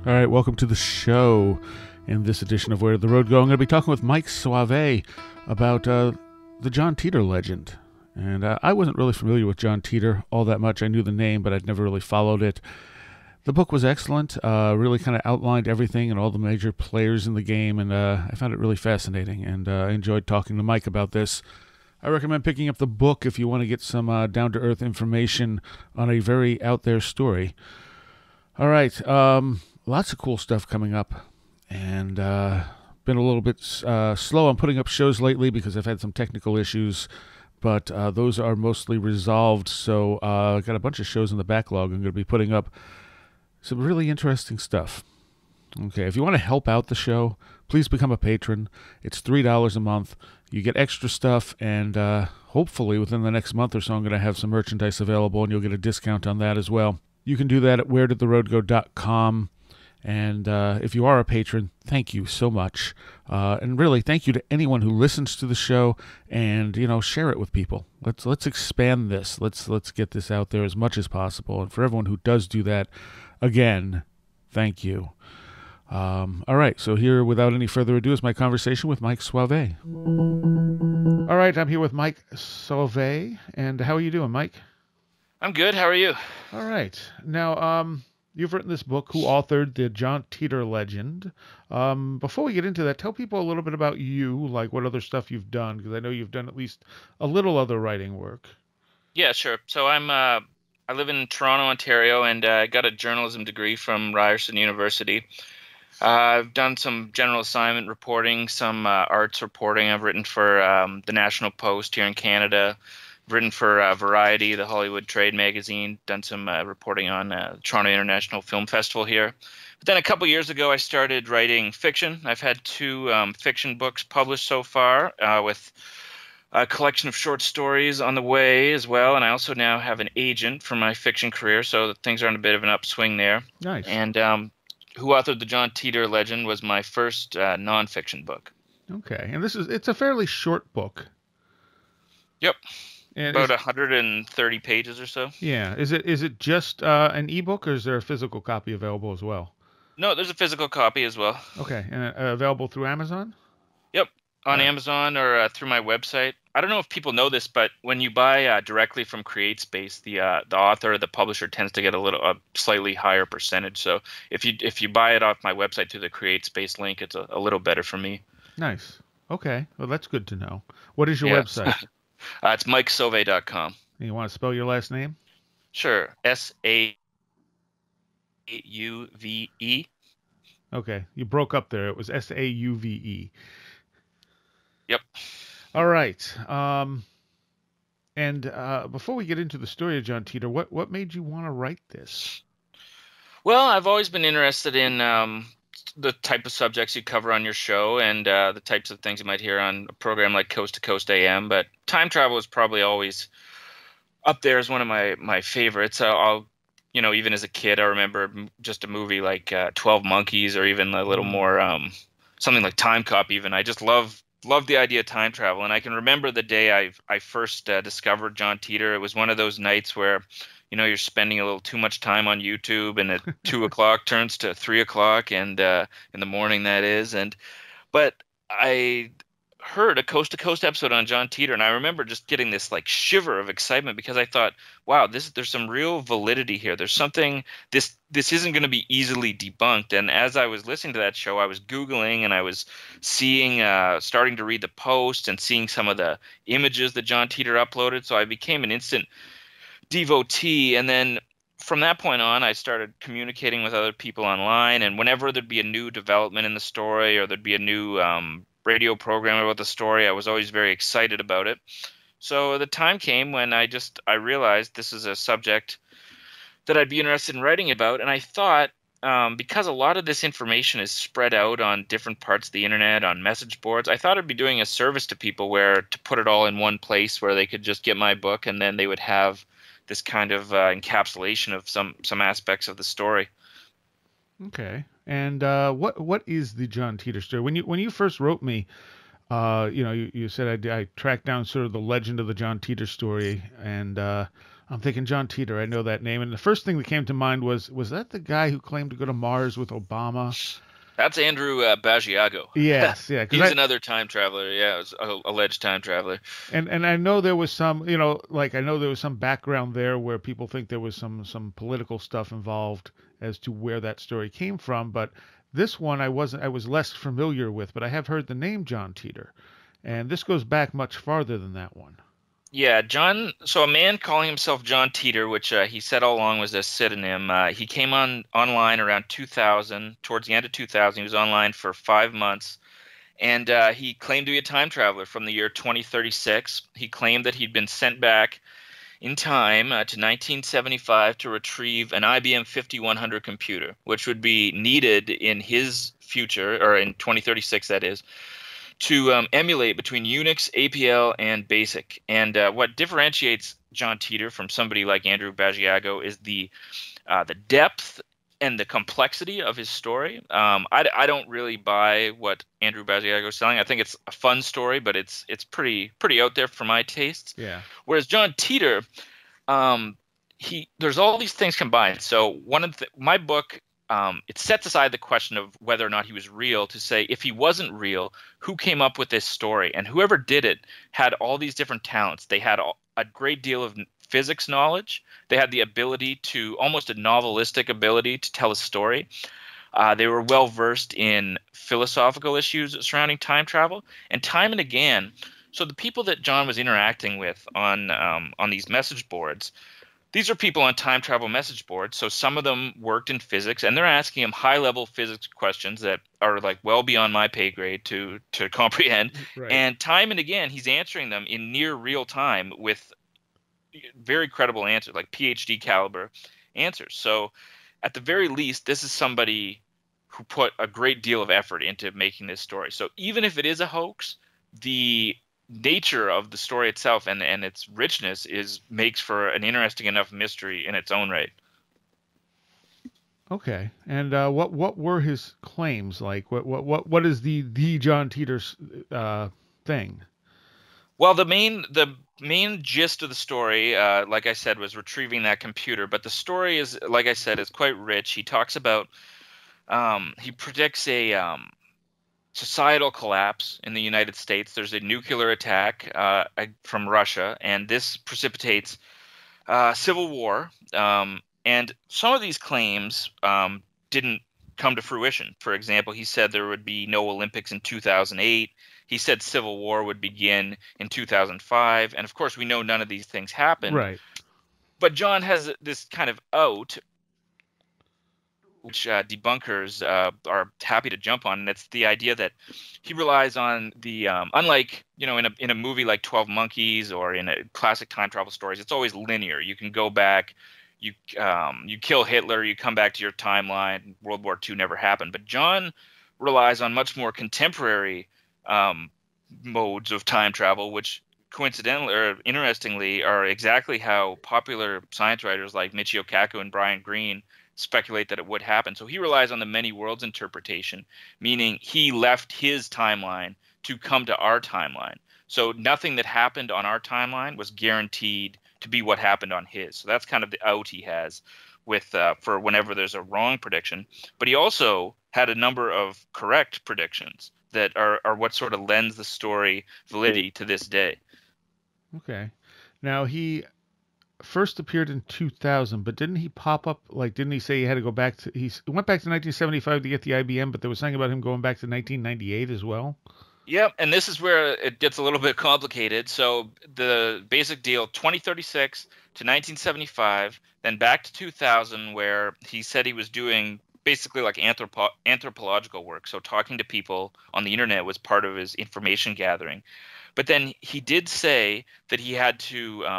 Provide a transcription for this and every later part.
All right, welcome to the show. In this edition of Where Did the Road Go, I'm going to be talking with Mike Sauve about the John Teeter legend. And I wasn't really familiar with John Teeter all that much. I knew the name, but I'd never really followed it. The book was excellent, really kind of outlined everything and all the major players in the game, and I found it really fascinating, and I enjoyed talking to Mike about this. I recommend picking up the book if you want to get some down-to-earth information on a very out-there story. All right, lots of cool stuff coming up, and been a little bit slow on putting up shows lately because I've had some technical issues, but those are mostly resolved, so I've got a bunch of shows in the backlog. I'm going to be putting up some really interesting stuff. Okay, if you want to help out the show, please become a patron. It's $3 a month. You get extra stuff, and hopefully within the next month or so, I'm going to have some merchandise available, and you'll get a discount on that as well. You can do that at wheredidtheroadgo.com. And if you are a patron, thank you so much. And really, thank you to anyone who listens to the show and, share it with people. Let's expand this. Let's get this out there as much as possible. And for everyone who does do that, again, thank you. All right, so here, without any further ado, is my conversation with Mike Sauve. All right, I'm here with Mike Sauve. And how are you doing, Mike? I'm good. How are you? All right. Now, you've written this book, who authored the John Teeter legend. Before we get into that, tell people a little bit about you, like what other stuff you've done, because I know you've done at least a little other writing work. Yeah, sure. So I live in Toronto, Ontario, and I got a journalism degree from Ryerson University. I've done some general assignment reporting, some arts reporting. I've written for the National Post here in Canada. I've written for Variety, the Hollywood trade magazine, done some reporting on the Toronto International Film Festival here. But then a couple years ago, I started writing fiction. I've had two fiction books published so far with a collection of short stories on the way as well. And I also now have an agent for my fiction career, so things are on a bit of an upswing there. Nice. And who authored the John Teeter legend was my first nonfiction book. Okay. And it's a fairly short book. Yep. And about 130 pages or so. Yeah. Is it just an ebook, or is there a physical copy available as well? No, there's a physical copy as well. Okay. And available through Amazon? Yep. On Amazon or through my website. I don't know if people know this, but when you buy directly from CreateSpace, the author or the publisher tends to get a slightly higher percentage. So if you buy it off my website through the CreateSpace link, it's a little better for me. Nice. Okay. Well, that's good to know. What is your website? It's mikesauve.com. And you want to spell your last name? Sure. Sauve. Okay. You broke up there. It was Sauve. Yep. All right. And before we get into the story of John Teeter, what made you want to write this? Well, I've always been interested in the type of subjects you cover on your show and the types of things you might hear on a program like Coast to Coast AM. But time travel is probably always up there as one of my favorites. Even as a kid, I remember just a movie like 12 Monkeys, or even a little more something like Time Cop even. I just love the idea of time travel. And I can remember the day I first discovered John Teeter. It was one of those nights where, you're spending a little too much time on YouTube, and at 2 o'clock turns to 3 o'clock, and in the morning that is. But I heard a Coast to Coast episode on John Teeter, and I remember just getting this like shiver of excitement, because I thought, wow, there's some real validity here. There's something, this isn't going to be easily debunked. And as I was listening to that show, I was Googling, and I was seeing, starting to read the posts and seeing some of the images that John Teeter uploaded. So I became an instant devotee. And then from that point on, I started communicating with other people online. And whenever there'd be a new development in the story, or there'd be a new radio program about the story, I was always very excited about it. So the time came when I realized this is a subject that I'd be interested in writing about. And I thought, because a lot of this information is spread out on different parts of the internet, on message boards, I thought I'd be doing a service to people to put it all in one place where they could just get my book, and then they would have this kind of encapsulation of some aspects of the story. Okay. And what is the John Teeter story? When you first wrote me, you said I tracked down sort of the legend of the John Teeter story, and I'm thinking John Teeter. I know that name. And the first thing that came to mind was that the guy who claimed to go to Mars with Obama? That's Andrew Basiago. Yes, yeah. He's another time traveler. Yeah, it was alleged time traveler. And I know there was some, like I know there was some background there where people think there was some political stuff involved as to where that story came from. But this one I was less familiar with, but I have heard the name John Teeter, and this goes back much farther than that one. Yeah, John. So a man calling himself John Teeter, which he said all along was a pseudonym. He came online around 2000, towards the end of 2000. He was online for 5 months, and he claimed to be a time traveler from the year 2036. He claimed that he'd been sent back in time to 1975 to retrieve an IBM 5100 computer, which would be needed in his future, or in 2036, that is, to emulate between Unix, APL, and BASIC. And what differentiates John Teeter from somebody like Andrew Basiago is the depth and the complexity of his story. I don't really buy what Andrew Basiago is selling. I think it's a fun story, but it's pretty out there for my tastes. Yeah. Whereas John Teeter, there's all these things combined. So my book. It sets aside the question of whether or not he was real to say, if he wasn't real, who came up with this story? And whoever did it had all these different talents. They had a great deal of physics knowledge. They had the ability almost a novelistic ability to tell a story. They were well versed in philosophical issues surrounding time travel. And time and again, so the people that John was interacting with on these message boards, these are people on time travel message boards, so some of them worked in physics, and they're asking him high-level physics questions that are like well beyond my pay grade to comprehend. Right. And time and again, he's answering them in near real time with very credible answers, like PhD caliber answers. So at the very least, this is somebody who put a great deal of effort into making this story. So even if it is a hoax, the nature of the story itself and its richness makes for an interesting enough mystery in its own right. Okay, and what were his claims like? What is the John Teeter's thing? Well, the main gist of the story, like I said, was retrieving that computer. But the story is, like I said, is quite rich. He talks about he predicts a societal collapse in the United States. There's a nuclear attack from Russia, and this precipitates civil war. And some of these claims didn't come to fruition. For example, he said there would be no Olympics in 2008. He said civil war would begin in 2005. And of course, we know none of these things happened. Right. But John has this kind of out, which debunkers are happy to jump on, and it's the idea that he relies on the unlike in a movie like 12 Monkeys or in a classic time travel stories, it's always linear. You can go back, you kill Hitler, you come back to your timeline. World War II never happened, but John relies on much more contemporary modes of time travel, which coincidentally or interestingly are exactly how popular science writers like Michio Kaku and Brian Greene speculate that it would happen. So he relies on the many worlds interpretation, meaning he left his timeline to come to our timeline. So nothing that happened on our timeline was guaranteed to be what happened on his. So that's kind of the out he has with for whenever there's a wrong prediction. But he also had a number of correct predictions that are what sort of lends the story validity to this day. Okay. Now he first appeared in 2000, but didn't he pop up, like, didn't he say he had to go back to, he went back to 1975 to get the IBM, but there was something about him going back to 1998 as well? Yep, and this is where it gets a little bit complicated. So the basic deal, 2036 to 1975, then back to 2000, where he said he was doing basically like anthropological work. So talking to people on the internet was part of his information gathering. But then he did say that he had to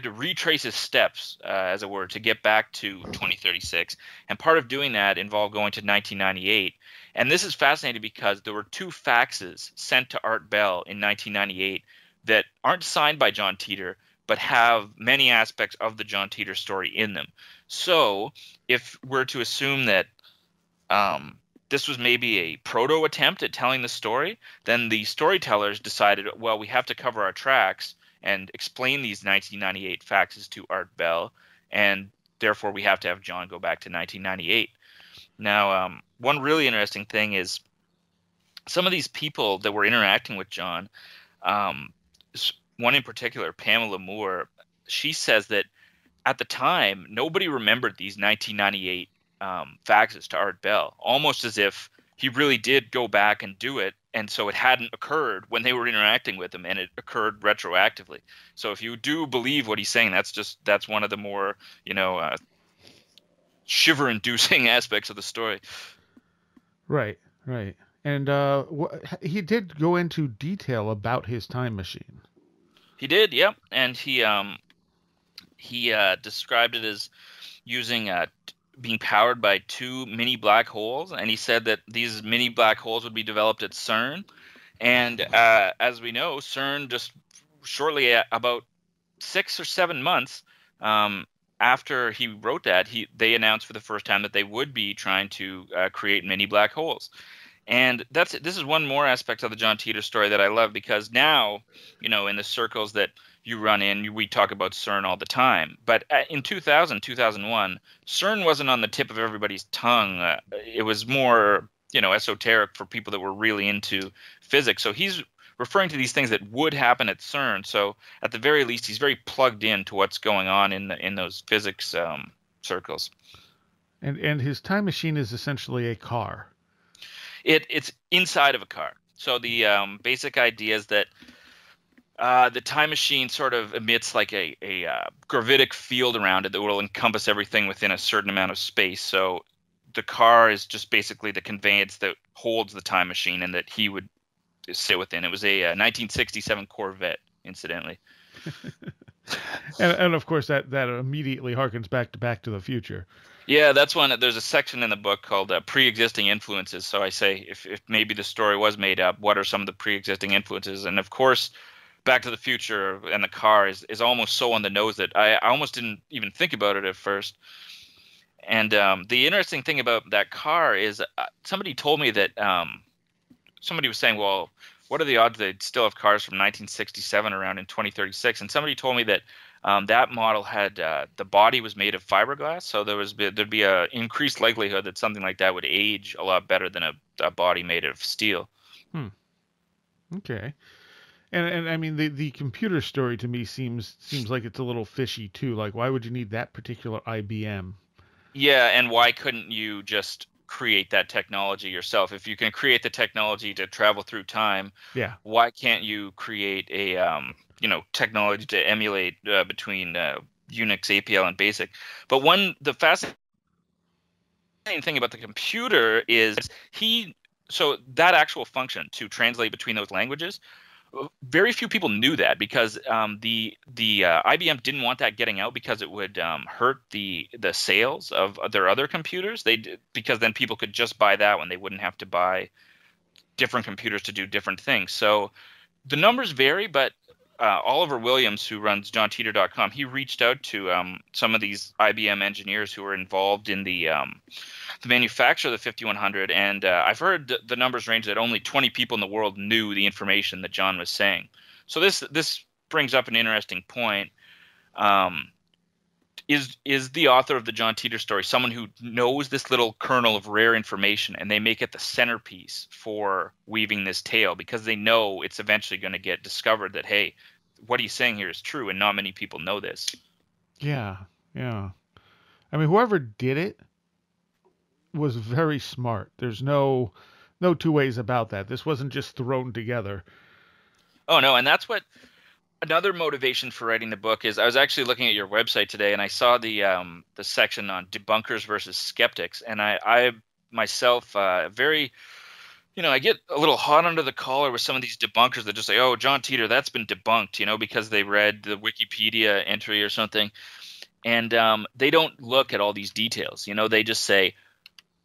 retrace his steps, as it were, to get back to 2036. And part of doing that involved going to 1998. And this is fascinating because there were 2 faxes sent to Art Bell in 1998 that aren't signed by John Teeter, but have many aspects of the John Teeter story in them. So if we're to assume that this was maybe a proto attempt at telling the story, then the storytellers decided, well, we have to cover our tracks and explain these 1998 faxes to Art Bell, and therefore we have to have John go back to 1998. Now, one really interesting thing is some of these people that were interacting with John, one in particular, Pamela Moore, she says that at the time, nobody remembered these 1998 faxes to Art Bell, almost as if he really did go back and do it, and so it hadn't occurred when they were interacting with him, and it occurred retroactively. So if you do believe what he's saying, that's one of the more shiver-inducing aspects of the story. Right. And he did go into detail about his time machine. He did, yep, and he described it as using being powered by 2 mini black holes, and he said that these mini black holes would be developed at CERN. And as we know, CERN just shortly about 6 or 7 months after he wrote that, they announced for the first time that they would be trying to create mini black holes. And this is one more aspect of the John Teeter story that I love, because now, in the circles that you run in, we talk about CERN all the time. But in 2001, CERN wasn't on the tip of everybody's tongue. It was more, esoteric for people that were really into physics. So he's referring to these things that would happen at CERN. So at the very least, he's very plugged into what's going on in those physics circles. And his time machine is essentially a car. It's inside of a car. So the basic idea is that the time machine sort of emits like a gravitic field around it that will encompass everything within a certain amount of space. So the car is just basically the conveyance that holds the time machine and that he would sit within. It was a 1967 Corvette, incidentally. and of course that immediately harkens back to the Future. Yeah, that's one. There's a section in the book called pre-existing influences. So I say, if maybe the story was made up, what are some of the pre-existing influences? And of course, Back to the Future and the car is almost so on the nose that I almost didn't even think about it at first. And the interesting thing about that car is somebody told me that somebody was saying, well, what are the odds they'd still have cars from 1967 around in 2036? And somebody told me that that model had the body was made of fiberglass, so there'd be a increased likelihood that something like that would age a lot better than a body made of steel. Okay. And I mean the computer story to me seems like it's a little fishy too. Like, why would you need that particular IBM? Yeah, and why couldn't you just create that technology yourself? If you can create the technology to travel through time, yeah, why can't you create a technology to emulate between Unix, APL, and BASIC? But the fascinating thing about the computer is so that actual function to translate between those languages, very few people knew that, because the IBM didn't want that getting out, because it would hurt the sales of their other computers. Because then people could just buy that one. They wouldn't have to buy different computers to do different things. So the numbers vary, but Oliver Williams, who runs JohnTeeter.com, he reached out to some of these IBM engineers who were involved in the manufacture of the 5100, and I've heard the numbers range that only 20 people in the world knew the information that John was saying. So this brings up an interesting point. Is the author of the John Teeter story someone who knows this little kernel of rare information, and they make it the centerpiece for weaving this tale because they know it's eventually going to get discovered that, hey, what he's saying here is true, and not many people know this? Yeah. I mean, whoever did it was very smart. There's no two ways about that. This wasn't just thrown together. Oh, no, and that's what another motivation for writing the book is. I was actually looking at your website today, and I saw the section on debunkers versus skeptics, and I myself very, I get a little hot under the collar with some of these debunkers that just say, oh, John Teeter, that's been debunked, because they read the Wikipedia entry or something, and they don't look at all these details. They just say,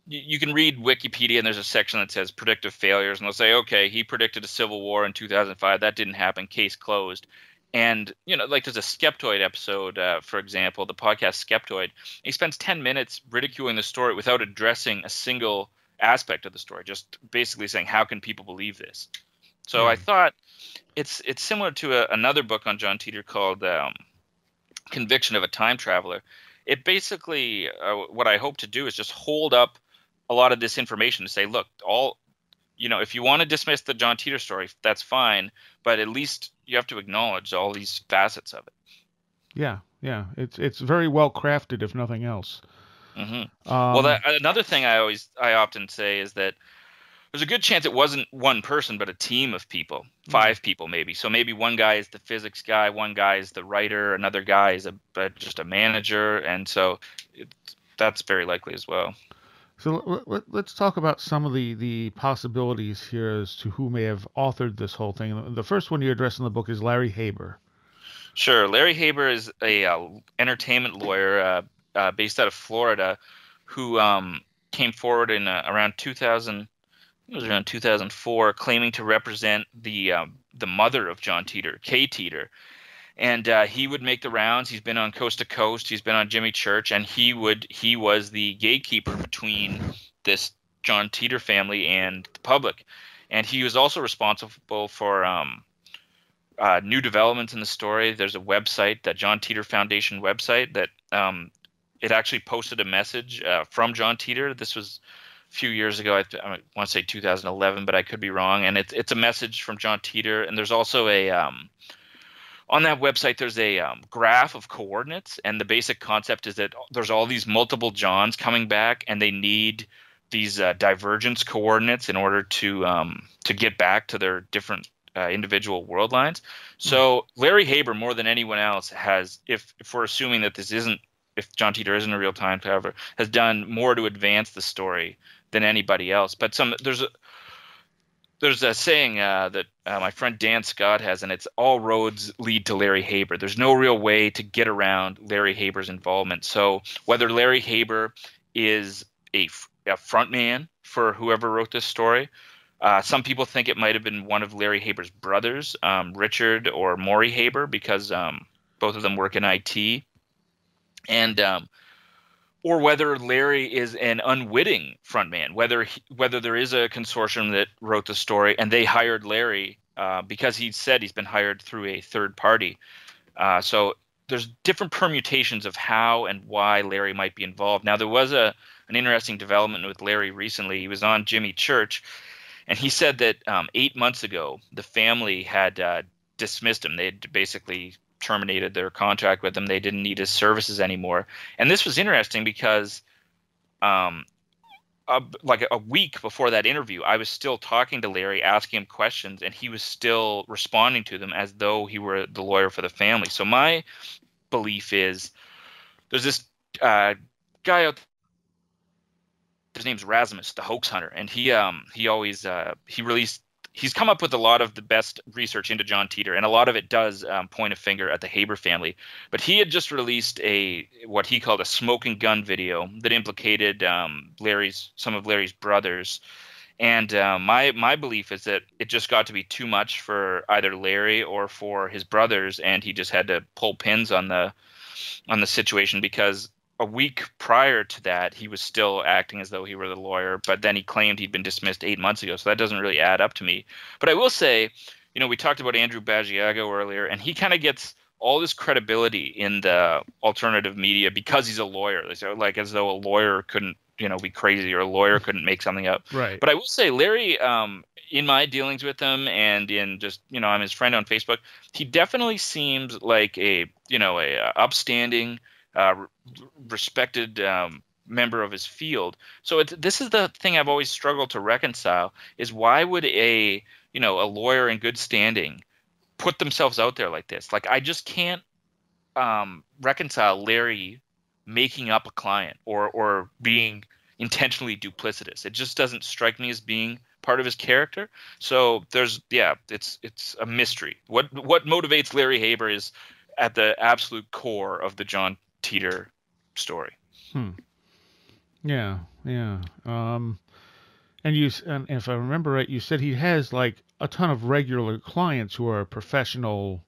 you can read Wikipedia, and there's a section that says predictive failures, and they'll say, okay, he predicted a civil war in 2005. That didn't happen. Case closed. And, like there's a Skeptoid episode, for example, the podcast Skeptoid. He spends 10 minutes ridiculing the story without addressing a single aspect of the story, just basically saying, how can people believe this? So I thought it's similar to another book on John Teeter called Conviction of a Time Traveler. It basically, what I hope to do is just hold up a lot of this information to say, look, if you want to dismiss the John Teeter story, that's fine, but at least you have to acknowledge all these facets of it. Yeah. It's very well crafted, if nothing else. Well, another thing I often say is that there's a good chance it wasn't one person, but a team of people, 5 people maybe. So maybe one guy is the physics guy, one guy is the writer, another guy is just a manager, and so that's very likely as well. So let's talk about some of the possibilities here as to who may have authored this whole thing. The first one you address in the book is Larry Haber. Sure. Larry Haber is a entertainment lawyer based out of Florida who came forward in around 2000. It was around 2004, claiming to represent the mother of John Teeter, Kay Teeter. And he would make the rounds. He's been on Coast to Coast. He's been on Jimmy Church, and he was the gatekeeper between this John Teeter family and the public. And he was also responsible for new developments in the story. There's a website, the John Teeter Foundation website, that it actually posted a message from John Teeter. This was a few years ago. I want to say 2011, but I could be wrong. And it's a message from John Teeter. And there's also on that website, there's a graph of coordinates, and the basic concept is that there's all these multiple Johns coming back, and they need these divergence coordinates in order to get back to their different individual world lines. So Larry Haber, more than anyone else, has, if we're assuming that if John Teeter isn't a real time traveler, has done more to advance the story than anybody else. But there's a saying that my friend Dan Scott has, and it's all roads lead to Larry Haber. There's no real way to get around Larry Haber's involvement. So whether Larry Haber is a front man for whoever wrote this story, some people think it might have been one of Larry Haber's brothers, Richard or Maury Haber, because both of them work in IT. And or whether Larry is an unwitting frontman, whether there is a consortium that wrote the story and they hired Larry because he said he's been hired through a third party. So there's different permutations of how and why Larry might be involved. Now, there was an interesting development with Larry recently. He was on Jimmy Church, and he said that 8 months ago the family had dismissed him. They had basically terminated their contract with him. They didn't need his services anymore. And this was interesting because like a week before that interview, I was still talking to Larry, asking him questions, and he was still responding to them as though he were the lawyer for the family. So my belief is there's this guy out there. His name's Rasmus, the hoax hunter, and he's come up with a lot of the best research into John Teeter, and a lot of it does point a finger at the Haber family. But he had just released what he called a smoking gun video that implicated some of Larry's brothers. And my belief is that it just got to be too much for either Larry or for his brothers, and he just had to pull pins on the situation, because a week prior to that, he was still acting as though he were the lawyer, but then he claimed he'd been dismissed 8 months ago. So that doesn't really add up to me. But I will say, we talked about Andrew Basiago earlier, and he kind of gets all this credibility in the alternative media because he's a lawyer. Like as though a lawyer couldn't, be crazy, or a lawyer couldn't make something up. Right. But I will say, Larry, in my dealings with him, and in just, I'm his friend on Facebook, he definitely seems like a upstanding, respected member of his field. So this is the thing I've always struggled to reconcile, is why would a lawyer in good standing put themselves out there like this? Like, I just can't reconcile Larry making up a client or being intentionally duplicitous. It just doesn't strike me as being part of his character. So it's a mystery. What motivates Larry Haber is at the absolute core of the John Teeter story. Yeah. And if I remember right, you said he has like a ton of regular clients who are professional.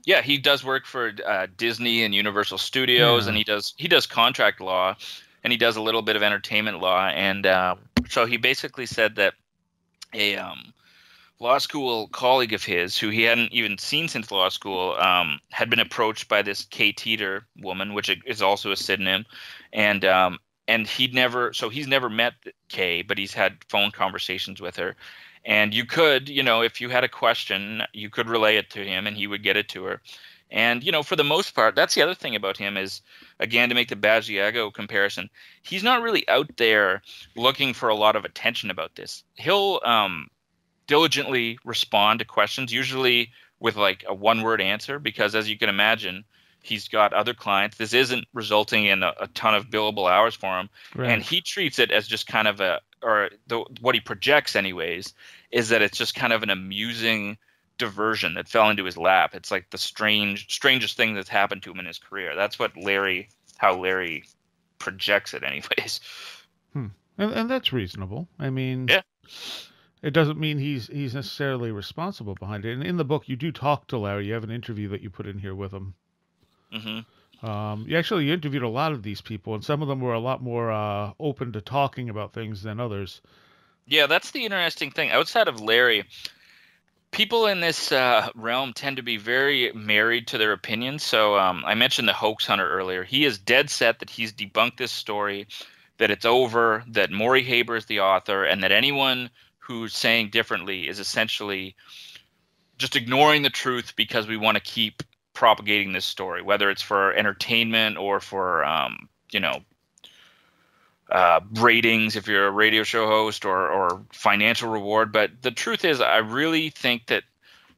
Yeah, he does work for Disney and Universal Studios, and he does contract law, and he does a little bit of entertainment law. And so he basically said that law school colleague of his, who he hadn't even seen since law school, had been approached by this Teeter woman, which is also a synonym, and he's never met Kay, but he's had phone conversations with her, and you could, if you had a question, you could relay it to him, and he would get it to her. And, for the most part, that's the other thing about him is, again, to make the Basiago comparison, he's not really out there looking for a lot of attention about this. He'll diligently respond to questions, usually with like a one-word answer, because as you can imagine, he's got other clients. This isn't resulting in a ton of billable hours for him. Right. And he treats it as just kind of what he projects anyways, is that it's just kind of an amusing diversion that fell into his lap. It's like the strangest thing that's happened to him in his career. That's what how Larry projects it anyways. And that's reasonable. I mean, yeah. It doesn't mean he's necessarily responsible behind it. And in the book, you do talk to Larry. You have an interview that you put in here with him. Mm-hmm. You interviewed a lot of these people, and some of them were a lot more open to talking about things than others. Yeah, that's the interesting thing. Outside of Larry, people in this realm tend to be very married to their opinions. So I mentioned the hoax hunter earlier. He is dead set that he's debunked this story, that it's over, that Maury Haber is the author, and that anyone who's saying differently is essentially just ignoring the truth because we want to keep propagating this story, whether it's for entertainment or for ratings if you're a radio show host, or financial reward. But the truth is, I really think that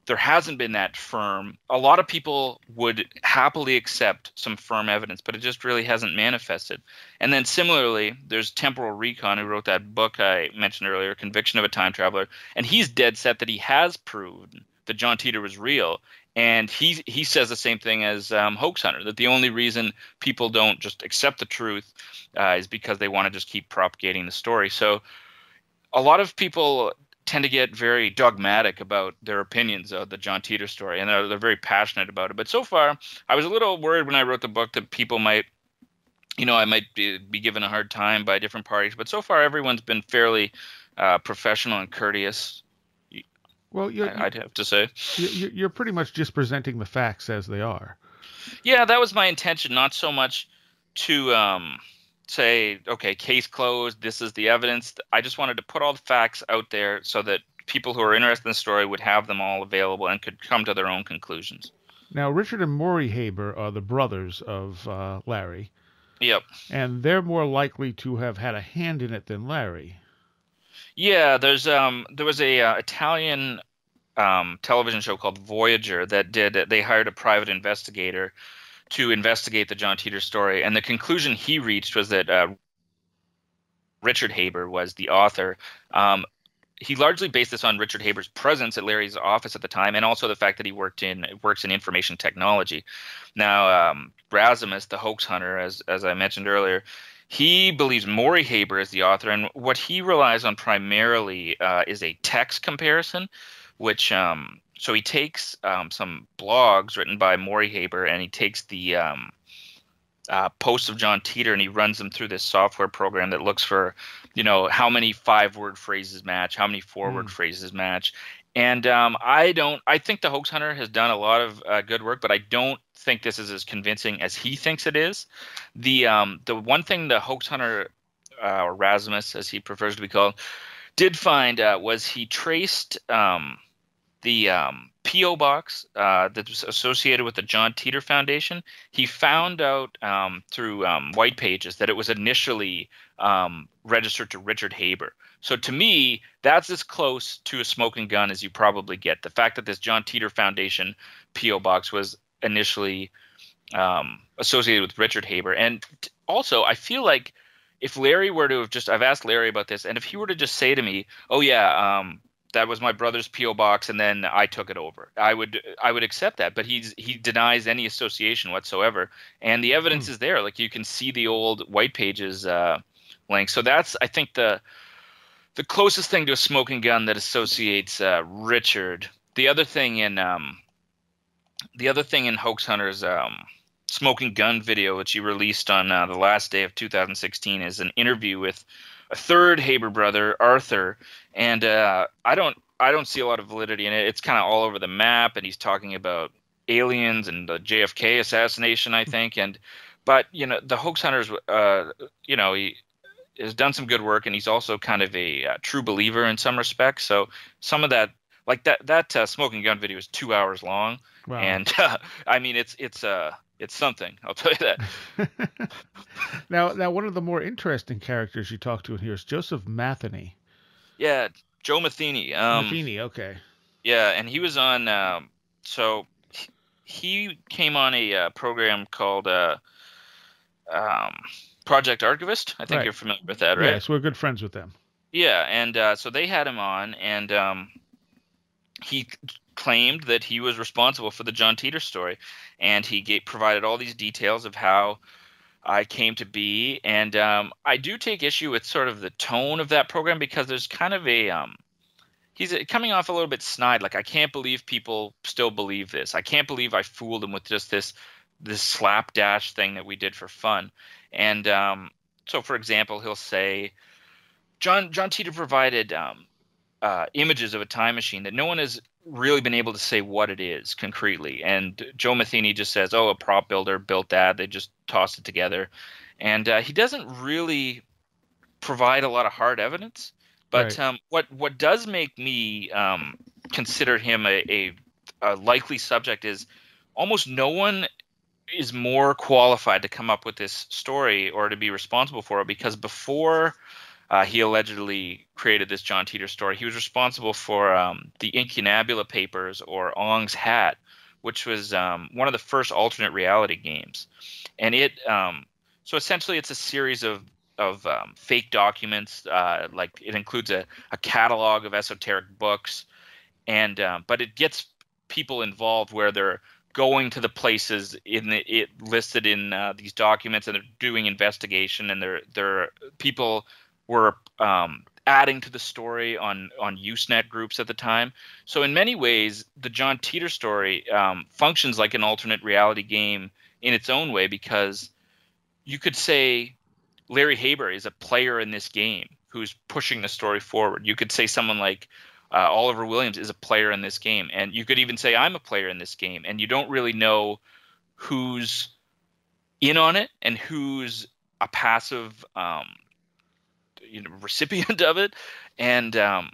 there hasn't been that firm. A lot of people would happily accept some firm evidence, but it just really hasn't manifested. And then similarly, there's Temporal Recon, who wrote that book I mentioned earlier, Conviction of a Time Traveler, and he's dead set that he has proven that John Teeter was real. And he says the same thing as Hoax Hunter, that the only reason people don't just accept the truth is because they want to just keep propagating the story. So a lot of people tend to get very dogmatic about their opinions of the John Teeter story, and they're very passionate about it. But so far, I was a little worried when I wrote the book that people might, I might be given a hard time by different parties. But so far, everyone's been fairly professional and courteous. Well, I'd have to say. You're pretty much just presenting the facts as they are. Yeah, that was my intention, not so much to say, okay, case closed, this is the evidence. I just wanted to put all the facts out there so that people who are interested in the story would have them all available and could come to their own conclusions. Now, Richard and Maury Haber are the brothers of Larry. Yep. And they're more likely to have had a hand in it than Larry. Yeah, there was a Italian television show called Voyager they hired a private investigator to investigate the John Teeter story, and the conclusion he reached was that Richard Haber was the author. He largely based this on Richard Haber's presence at Larry's office at the time, and also the fact that he works in information technology. Now, Razimus, the hoax hunter, as I mentioned earlier, he believes Maury Haber is the author, and what he relies on primarily is a text comparison, which so he takes some blogs written by Maury Haber, and he takes the posts of John Teeter, and he runs them through this software program that looks for, how many 5-word phrases match, how many 4-word phrases match. And I think the hoax hunter has done a lot of good work, but I don't think this is as convincing as he thinks it is. The one thing the hoax hunter, or Razimus, as he prefers to be called, did find was he traced the P.O. box that was associated with the John Teeter Foundation. He found out through white pages that it was initially registered to Richard Haber. So to me, that's as close to a smoking gun as you probably get. The fact that this John Teeter Foundation P.O. box was initially associated with Richard Haber. And also, I feel like if Larry were to have I've asked Larry about this, and if he were to just say to me, oh yeah, that was my brother's P.O. box, and then I took it over, I would accept that. But he denies any association whatsoever, and the evidence is there. Like, you can see the old white pages link. So that's, I think, the closest thing to a smoking gun that associates Richard. The other thing in Hoax Hunter's smoking gun video, which he released on the last day of 2016, is an interview with a third Haber brother, Arthur. And I I don't see a lot of validity in it. It's kind of all over the map, and he's talking about aliens and the JFK assassination, I think. But the hoax hunters, he has done some good work, and he's also kind of a true believer in some respects. So some of that, like that smoking gun video is 2 hours long, Wow. and I mean it's something. I'll tell you that. Now, one of the more interesting characters you talk to in here is Joseph Matheny. Yeah, Joe Matheny. Matheny, okay. Yeah, and he was on. So he came on a program called Project Archivist. I think Right. you're familiar with that, right? Yes, we're good friends with them. Yeah, and so they had him on, and he claimed that he was responsible for the John Teeter story, and he provided all these details of how I came to be, and I do take issue with sort of the tone of that program, because there's kind of a he's coming off a little bit snide. Like, I can't believe people still believe this. I can't believe I fooled them with just this slapdash thing that we did for fun. And so, for example, he'll say, John Teeter provided images of a time machine that no one has really been able to say what it is concretely. And Joe Matheny just says, oh, a prop builder built that. They just tossed it together. And he doesn't really provide a lot of hard evidence. But Right. What does make me consider him a likely subject is almost no one is more qualified to come up with this story or to be responsible for it, because before he allegedly created this John Teeter story, he was responsible for the Incunabula Papers, or Ong's Hat, which was one of the first alternate reality games. And so essentially it's a series of fake documents. Like, it includes a catalog of esoteric books, and but it gets people involved where they're going to the places it listed in these documents, and they're doing investigation, and they're people were adding to the story on Usenet groups at the time. So in many ways, the John Teeter story functions like an alternate reality game in its own way, because you could say Larry Haber is a player in this game who's pushing the story forward. You could say someone like Oliver Williams is a player in this game, and you could even say I'm a player in this game, and you don't really know who's in on it and who's a passive recipient of it. And but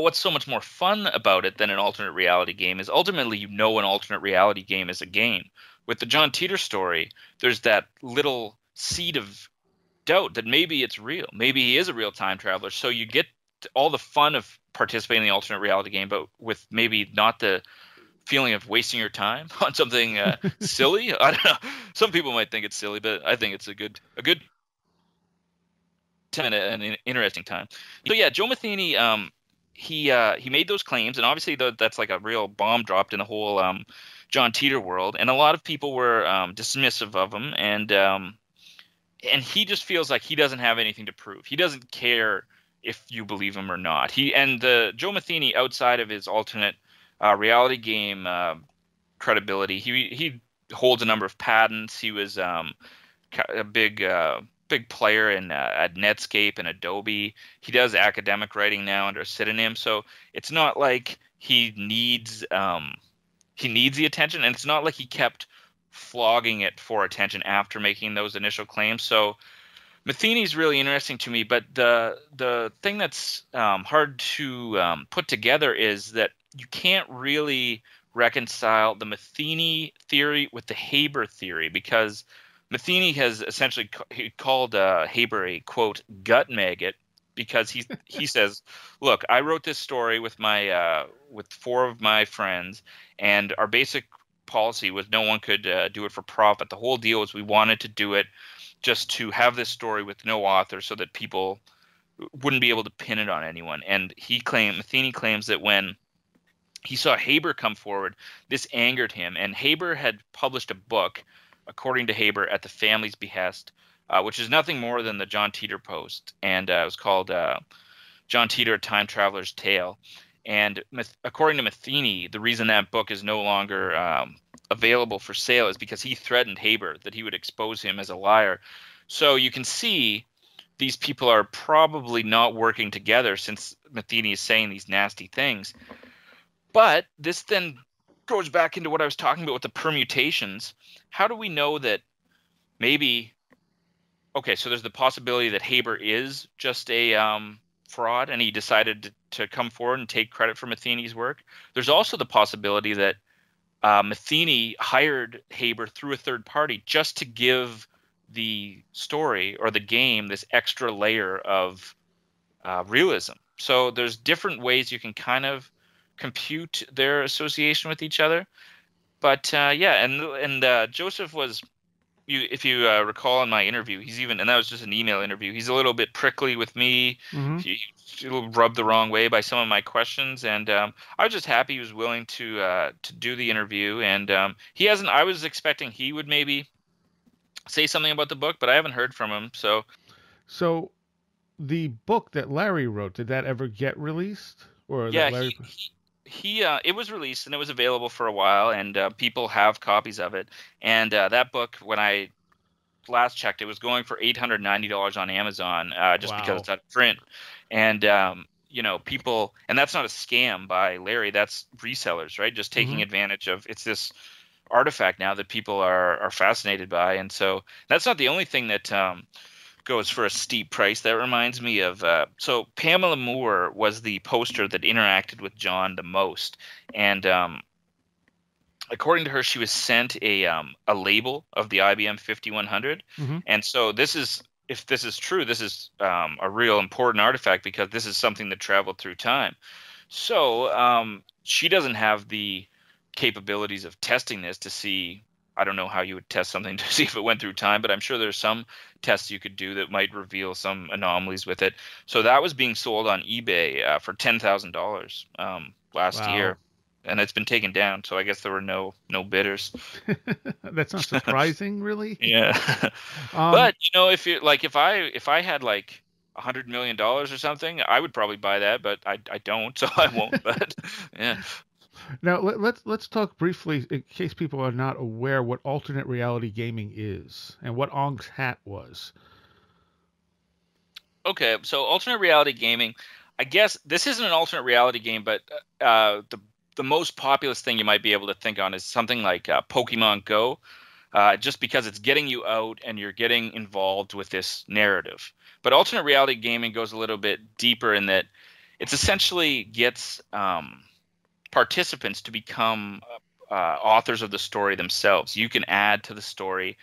what's so much more fun about it than an alternate reality game is ultimately an alternate reality game is a game. With the John Teeter story, there's that little seed of doubt that maybe it's real. Maybe he is a real time traveler. So you get all the fun of participating in the alternate reality game, but with maybe not the feeling of wasting your time on something silly. I don't know. Some people might think it's silly, but I think it's a good time and an interesting time. So yeah, Joe Matheny, he made those claims, and obviously that's like a real bomb dropped in the whole John Teeter world, and a lot of people were dismissive of him, and he just feels like he doesn't have anything to prove. He doesn't care if you believe him or not. Joe Matheny, outside of his alternate reality game credibility, he holds a number of patents. He was a big player at Netscape and Adobe. He does academic writing now under a pseudonym. So it's not like he needs the attention, and it's not like he kept flogging it for attention after making those initial claims. So Matheny's really interesting to me, but the thing that's hard to put together is that you can't really reconcile the Matheny theory with the Haber theory, because Matheny has essentially called Haber a, quote, gut maggot, because he says, look, I wrote this story with four of my friends, and our basic policy was no one could do it for profit. The whole deal was we wanted to do it just to have this story with no author so that people wouldn't be able to pin it on anyone. And Matheny claims that when he saw Haber come forward, this angered him. And Haber had published a book, according to Haber, at the family's behest, which is nothing more than the John Teeter Post. And it was called John Teeter, A Time Traveler's Tale. And according to Matheny, the reason that book is no longer available for sale is because he threatened Haber that he would expose him as a liar. So you can see these people are probably not working together since Matheny is saying these nasty things. But this then goes back into what I was talking about with the permutations. How do we know that maybe – okay, so there's the possibility that Haber is just a fraud and he decided to come forward and take credit for Matheny's work. There's also the possibility that Matheny hired Haber through a third party just to give the story or the game this extra layer of realism. So there's different ways you can kind of compute their association with each other. But and Joseph was – if you recall in my interview, and that was just an email interview, he's a little bit prickly with me. Mm-hmm. He rubbed the wrong way by some of my questions, and I was just happy he was willing to do the interview. And he hasn't. I was expecting he would maybe say something about the book, but I haven't heard from him. So the book that Larry wrote, did that ever get released? Or yeah, that Larry... it was released and it was available for a while, and people have copies of it. And that book, when I last checked, it was going for $890 on Amazon, just because it's out of print. And people, and that's not a scam by Larry, that's resellers, right? Just taking advantage of it's this artifact now that people are fascinated by. And so that's not the only thing that goes for a steep price. That reminds me of so Pamela Moore was the poster that interacted with John the most, and according to her, she was sent a label of the IBM 5100, and so if this is true, this is a real important artifact because this is something that traveled through time. So she doesn't have the capabilities of testing this to see. I don't know how you would test something to see if it went through time, but I'm sure there's some tests you could do that might reveal some anomalies with it. So that was being sold on eBay for $10,000 last year, and it's been taken down. So I guess there were no bidders. That's not surprising, really. Yeah, but if I had like $100 million or something, I would probably buy that, but I don't, so I won't. But yeah. Now let's talk briefly, in case people are not aware, what alternate reality gaming is and what Ong's hat was. Okay, so alternate reality gaming, I guess this isn't an alternate reality game, but the most populous thing you might be able to think on is something like Pokemon Go, just because it's getting you out and you're getting involved with this narrative. But alternate reality gaming goes a little bit deeper in that it's essentially gets participants to become authors of the story themselves. You can add to the story.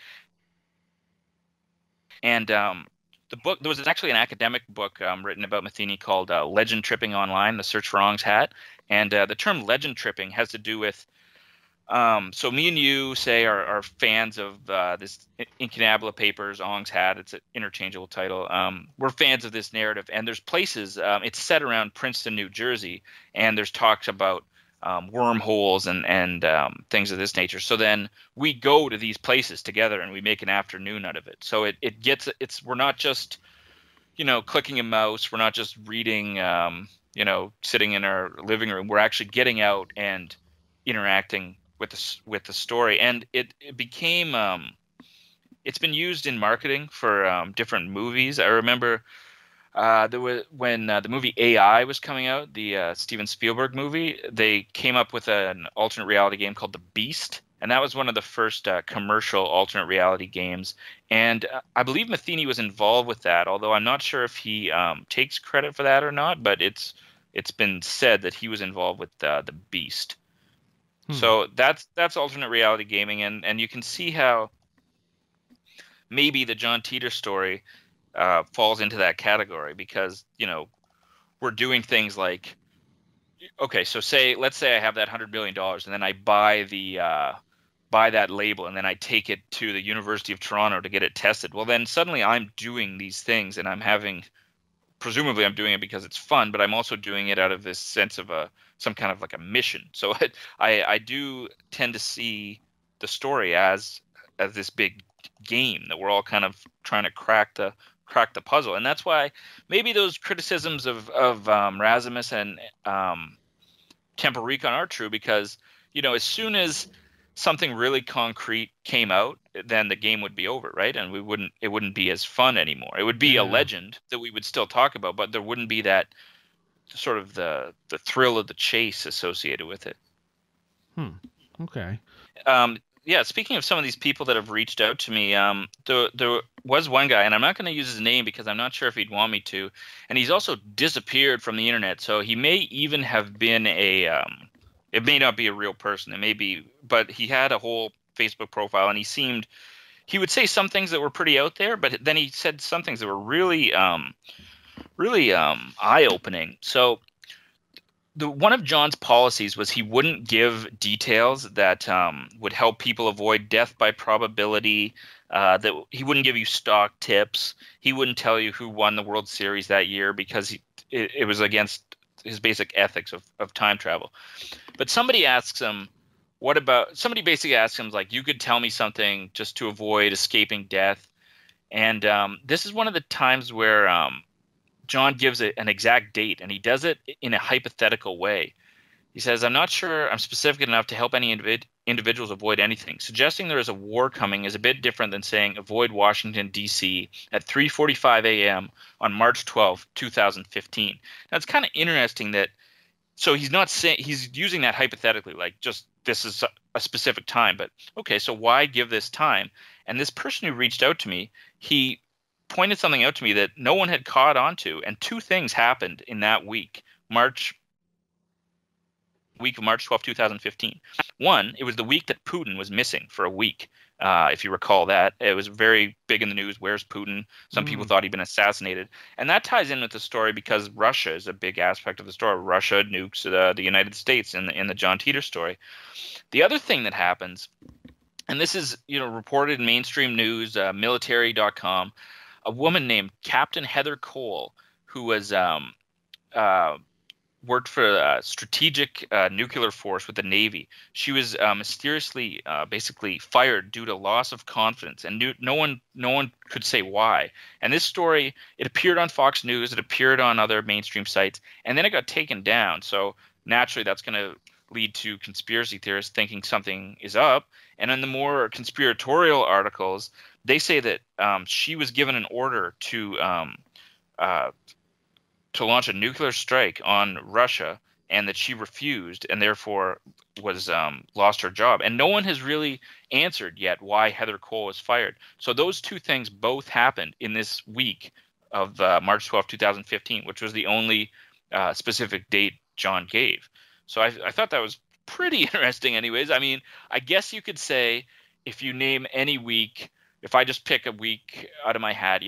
And the book, there was actually an academic book written about Matheny called Legend Tripping Online, The Search for Ong's Hat. And the term legend tripping has to do with, so me and you, say, are fans of this Incunabula Papers, Ong's Hat. It's an interchangeable title. We're fans of this narrative. And there's places, it's set around Princeton, New Jersey, and there's talks about wormholes and things of this nature. So then we go to these places together and we make an afternoon out of it. So we're not just, clicking a mouse. We're not just reading, sitting in our living room. We're actually getting out and interacting with the story. And it became, it's been used in marketing for different movies. I remember there was when the movie AI was coming out, the Steven Spielberg movie. They came up with an alternate reality game called The Beast, and that was one of the first commercial alternate reality games. And I believe Matheny was involved with that, although I'm not sure if he takes credit for that or not. But it's been said that he was involved with The Beast. So that's alternate reality gaming, and you can see how maybe the John Teeter story falls into that category because, we're doing things like, okay, so let's say I have that $100 million and then I buy that label and then I take it to the University of Toronto to get it tested. Well, then suddenly I'm doing these things and presumably I'm doing it because it's fun, but I'm also doing it out of this sense of some kind of like a mission. So I do tend to see the story as this big game that we're all kind of trying to crack the puzzle. And that's why maybe those criticisms of Rasmus and Temple Recon are true, because as soon as something really concrete came out, then the game would be over, right? And it wouldn't be as fun anymore. It would be a legend that we would still talk about, but there wouldn't be that sort of the thrill of the chase associated with it. Okay. Yeah, speaking of some of these people that have reached out to me, there was one guy, and I'm not going to use his name because I'm not sure if he'd want me to, and he's also disappeared from the internet, so he may even have been it may not be a real person, it may be, but he had a whole Facebook profile, and he would say some things that were pretty out there, but then he said some things that were really eye-opening. So one of John's policies was he wouldn't give details that would help people avoid death by probability. That he wouldn't give you stock tips. He wouldn't tell you who won the World Series that year because it was against his basic ethics of time travel. But somebody basically asks him, like, you could tell me something just to avoid escaping death. And this is one of the times where John gives an exact date, and he does it in a hypothetical way. He says, I'm not sure I'm specific enough to help any individuals avoid anything. Suggesting there is a war coming is a bit different than saying avoid Washington, D.C. at 3:45 a.m. on March 12, 2015. Now, it's kind of interesting that – so he's not saying – he's using that hypothetically, like just this is a specific time. But, okay, so why give this time? And this person who reached out to me, he – pointed something out to me that no one had caught on to, and two things happened in that week of March 12, 2015. One, it was the week that Putin was missing for a week. If you recall that, it was very big in the news. Where's Putin? Some people thought he'd been assassinated. And that ties in with the story because Russia is a big aspect of the story. Russia nukes the United States in the John Teeter story. The other thing that happens, and this is reported in mainstream news, military.com, a woman named Captain Heather Cole, who was worked for a strategic nuclear force with the Navy. She was mysteriously basically fired due to loss of confidence, and no one could say why. And this story, it appeared on Fox News, it appeared on other mainstream sites, and then it got taken down. So naturally, that's going to lead to conspiracy theorists thinking something is up. And in the more conspiratorial articles, they say that she was given an order to launch a nuclear strike on Russia, and that she refused, and therefore was lost her job. And no one has really answered yet why Heather Cole was fired. So those two things both happened in this week of March 12, 2015, which was the only specific date John gave. So I thought that was pretty interesting anyways. I mean, I guess you could say if you name any week, if I just pick a week out of my hat,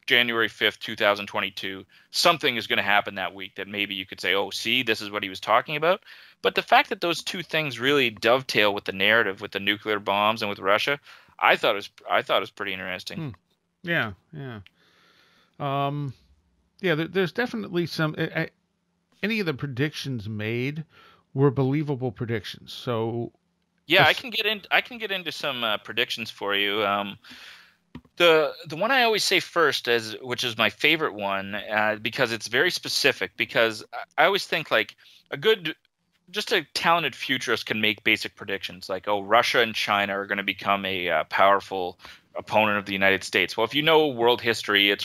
January 5th, 2022, something is going to happen that week that maybe you could say, oh, see, this is what he was talking about. But the fact that those two things really dovetail with the narrative, with the nuclear bombs and with Russia, I thought it was pretty interesting. Yeah. There's definitely some. Any of the predictions made were believable predictions. So yeah, I can get into some predictions for you. The one I always say first, which is my favorite one, because it's very specific. Because I always think like just a talented futurist can make basic predictions, like, oh, Russia and China are going to become a powerful opponent of the United States. Well, if you know world history, you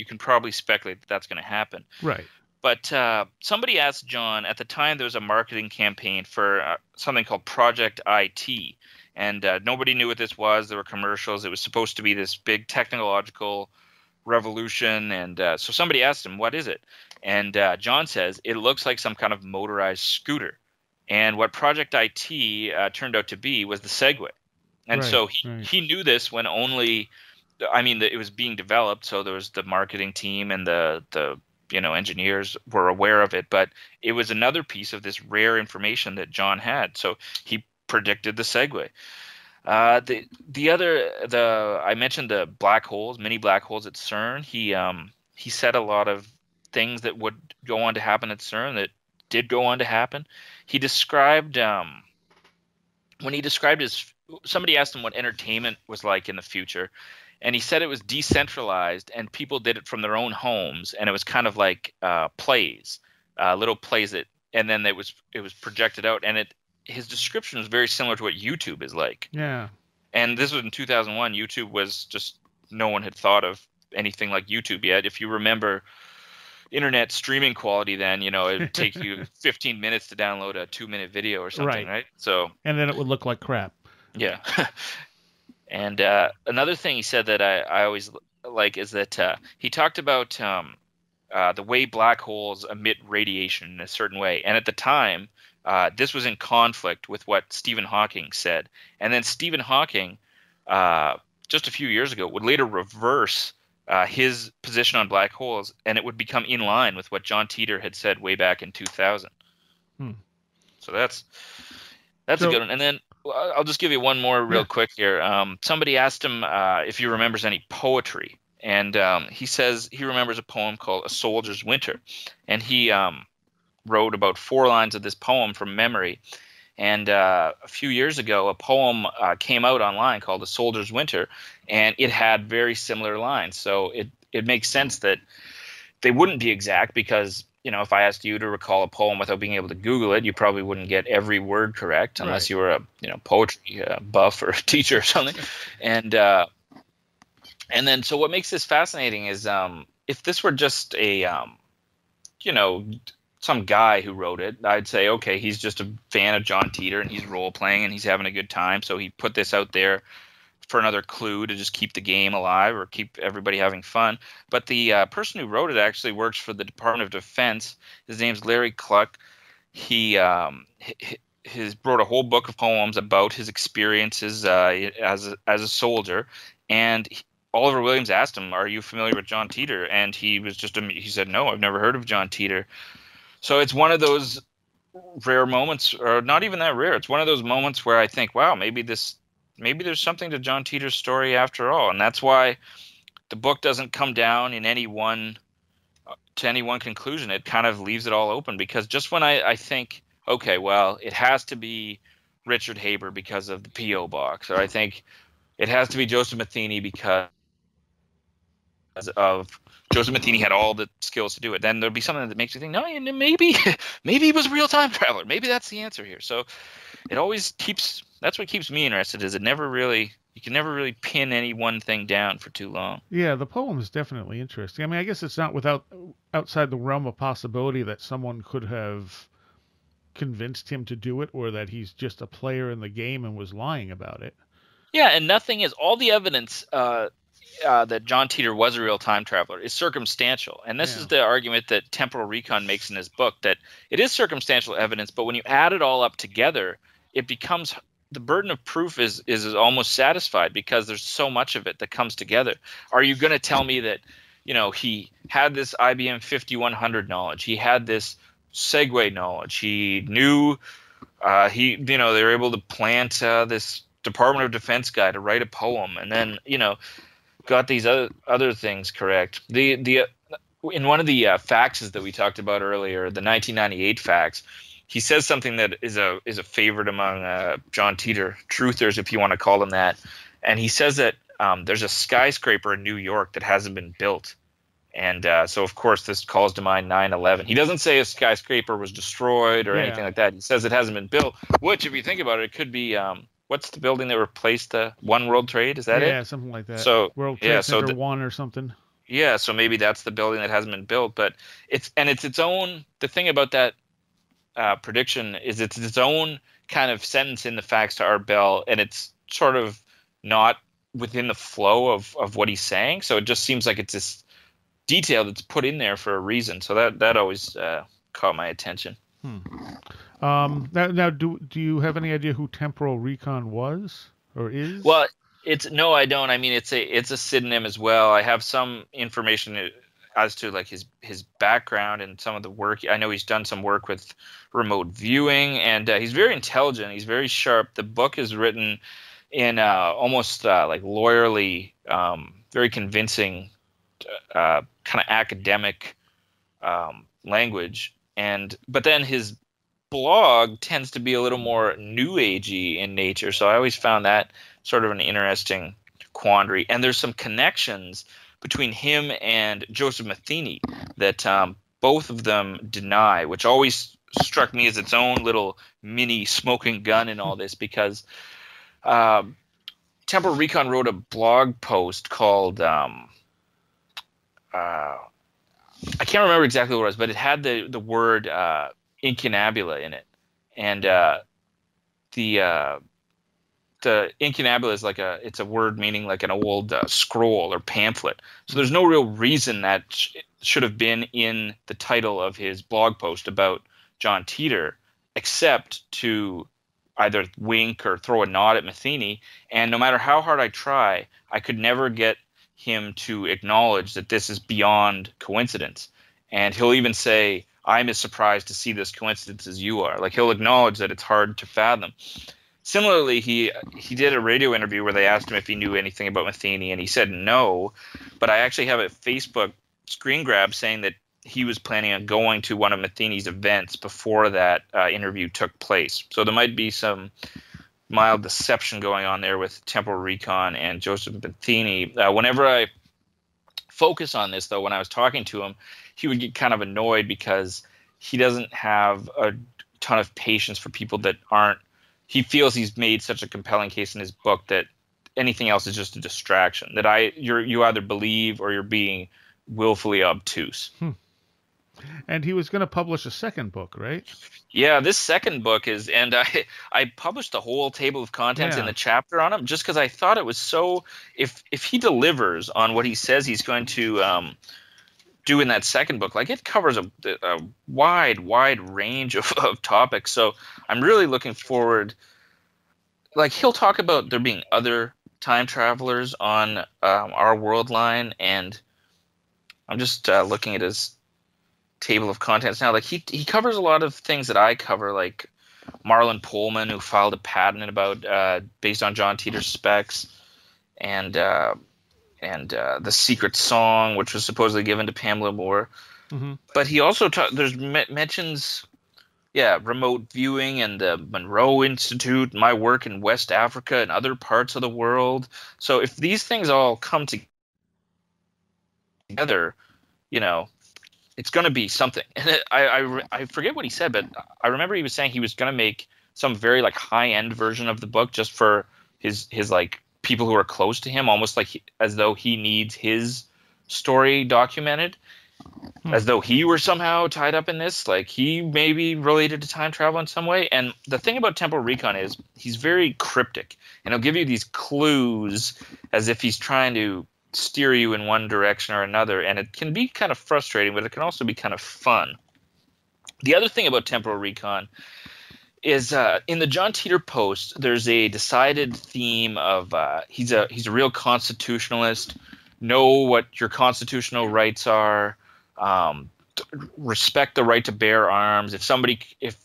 can probably speculate that that's going to happen. Right. But somebody asked John, at the time there was a marketing campaign for something called Project IT. And nobody knew what this was. There were commercials. It was supposed to be this big technological revolution. And so somebody asked him, what is it? And John says, it looks like some kind of motorized scooter. And what Project IT turned out to be was the Segway. And so he knew this when it was being developed. So there was the marketing team and the engineers were aware of it, but it was another piece of this rare information that John had. So he predicted the Segway. I mentioned the black holes, mini black holes at CERN. He said a lot of things that would go on to happen at CERN that did go on to happen. He described somebody asked him what entertainment was like in the future. And he said it was decentralized and people did it from their own homes. And it was kind of like plays, little plays and then it was projected out. And his description was very similar to what YouTube is like. Yeah. And this was in 2001. YouTube was just, no one had thought of anything like YouTube yet. If you remember internet streaming quality, then, it would take you 15 minutes to download a 2-minute video or something, right? So, and then it would look like crap. Yeah. And another thing he said that I always like is that he talked about the way black holes emit radiation in a certain way. And at the time, this was in conflict with what Stephen Hawking said. And then Stephen Hawking, just a few years ago, would later reverse his position on black holes, and it would become in line with what John Teeter had said way back in 2000. So that's a good one. And then I'll just give you one more real quick here. Somebody asked him if he remembers any poetry. And he says he remembers a poem called A Soldier's Winter. And he wrote about 4 lines of this poem from memory. And a few years ago, a poem came out online called A Soldier's Winter, and it had very similar lines. So it makes sense that they wouldn't be exact because, if I asked you to recall a poem without being able to Google it, you probably wouldn't get every word correct unless you were a poetry buff or a teacher or something. And then so what makes this fascinating is if this were just a some guy who wrote it, I'd say, okay, he's just a fan of John Teeter and he's role playing and he's having a good time. So he put this out there for another clue to just keep the game alive or keep everybody having fun. But the person who wrote it actually works for the Department of Defense. His name's Larry Cluck. He wrote a whole book of poems about his experiences as a soldier. And Oliver Williams asked him, "Are you familiar with John Teeter?" And he said, "No, I've never heard of John Teeter." So it's one of those rare moments, or not even that rare. It's one of those moments where I think, wow, maybe there's something to John Teeter's story after all. And that's why the book doesn't come down in any one conclusion. It kind of leaves it all open, because just when I think, okay, well, it has to be Richard Haber because of the P.O. box, or I think it has to be Joseph Matheny because of Joseph Matheny had all the skills to do it, then there'll be something that makes you think, no, maybe he was a real time traveler. Maybe that's the answer here. So it always keeps, that's what keeps me interested, is you can never really pin any one thing down for too long. Yeah, the poem is definitely interesting. I mean, I guess it's not outside the realm of possibility that someone could have convinced him to do it, or that he's just a player in the game and was lying about it. Yeah, and nothing is, all the evidence that John Teeter was a real time traveler is circumstantial. And this is the argument that Temporal Recon makes in his book, that it is circumstantial evidence, but when you add it all up together, it becomes, the burden of proof is almost satisfied, because there's so much of it that comes together. Are you going to tell me that, he had this IBM 5100 knowledge, he had this Segway knowledge, he knew, they were able to plant this Department of Defense guy to write a poem, and then, got these other things correct. In one of the faxes that we talked about earlier, the 1998 fax, he says something that is a favorite among John Teeter truthers, if you want to call them that. And he says that there's a skyscraper in New York that hasn't been built. And so, of course, this calls to mind 9/11. He doesn't say a skyscraper was destroyed or anything like that. He says it hasn't been built, which, if you think about it, it could be what's the building that replaced the One World Trade? Is that it? Yeah, something like that. So World Trade Center 1 or something. Yeah, so maybe that's the building that hasn't been built. But it's its own. The thing about that prediction is it's its own kind of sentence in the fax to Art Bell, and it's sort of not within the flow of what he's saying. So it just seems like it's this detail that's put in there for a reason. So that always caught my attention. Now, do you have any idea who Temporal Recon was or is? Well, no, I don't. I mean, it's a pseudonym as well. I have some information as to like his background and some of the work. I know he's done some work with remote viewing, and he's very intelligent. He's very sharp. The book is written in almost like lawyerly, very convincing, kind of academic language. But then his blog tends to be a little more new agey in nature. So I always found that sort of an interesting quandary. And there's some connections between him and Joseph Matheny that both of them deny, which always struck me as its own little mini smoking gun in all this, because Temporal Recon wrote a blog post called I can't remember exactly what it was, but it had the word incunabula in it, and the incunabula is it's a word meaning like an old scroll or pamphlet. So there's no real reason that should have been in the title of his blog post about John Teeter, except to either wink or throw a nod at Matheny. And no matter how hard I try, I could never get him to acknowledge that this is beyond coincidence. And he'll even say, I'm as surprised to see this coincidence as you are. Like, he'll acknowledge that it's hard to fathom. Similarly, he did a radio interview where they asked him if he knew anything about Matheny, and he said no. But I actually have a Facebook screen grab saying that he was planning on going to one of Matheny's events before that interview took place. So there might be some mild deception going on there with Temporal Recon and Joseph Matheny. Whenever I focus on this, though, when I was talking to him, he would get kind of annoyed because he doesn't have a ton of patience for people that aren't. He feels he's made such a compelling case in his book that anything else is just a distraction. That you either believe or you're being willfully obtuse. And he was going to publish a second book, right? Yeah, this second book is, and I published a whole table of contents in the chapter on him just because I thought it was so. If he delivers on what he says he's going to do in that second book, like, it covers a wide range of topics. So I'm really looking forward. Like, he'll talk about there being other time travelers on our world line, and I'm just looking at his table of contents now. Like, he covers a lot of things that I cover, like Marlon Pullman, who filed a patent about based on John Teeter's specs, and the Secret Song, which was supposedly given to Pamela Moore. Mm-hmm. But he also mentions remote viewing and the Monroe Institute, my work in West Africa and other parts of the world. So if these things all come together, it's going to be something. And I forget what he said, but I remember he was saying he was going to make some very high end version of the book just for his people who are close to him, almost as though he needs his story documented, as though he were somehow tied up in this, like he may be related to time travel in some way. And the thing about Temporal Recon is he's very cryptic, and he'll give you these clues as if he's trying to steer you in one direction or another, and it can be kind of frustrating, but it can also be kind of fun. The other thing about Temporal Recon is in the John Teeter post, there's a decided theme of he's a real constitutionalist. Know what your constitutional rights are. Respect the right to bear arms. If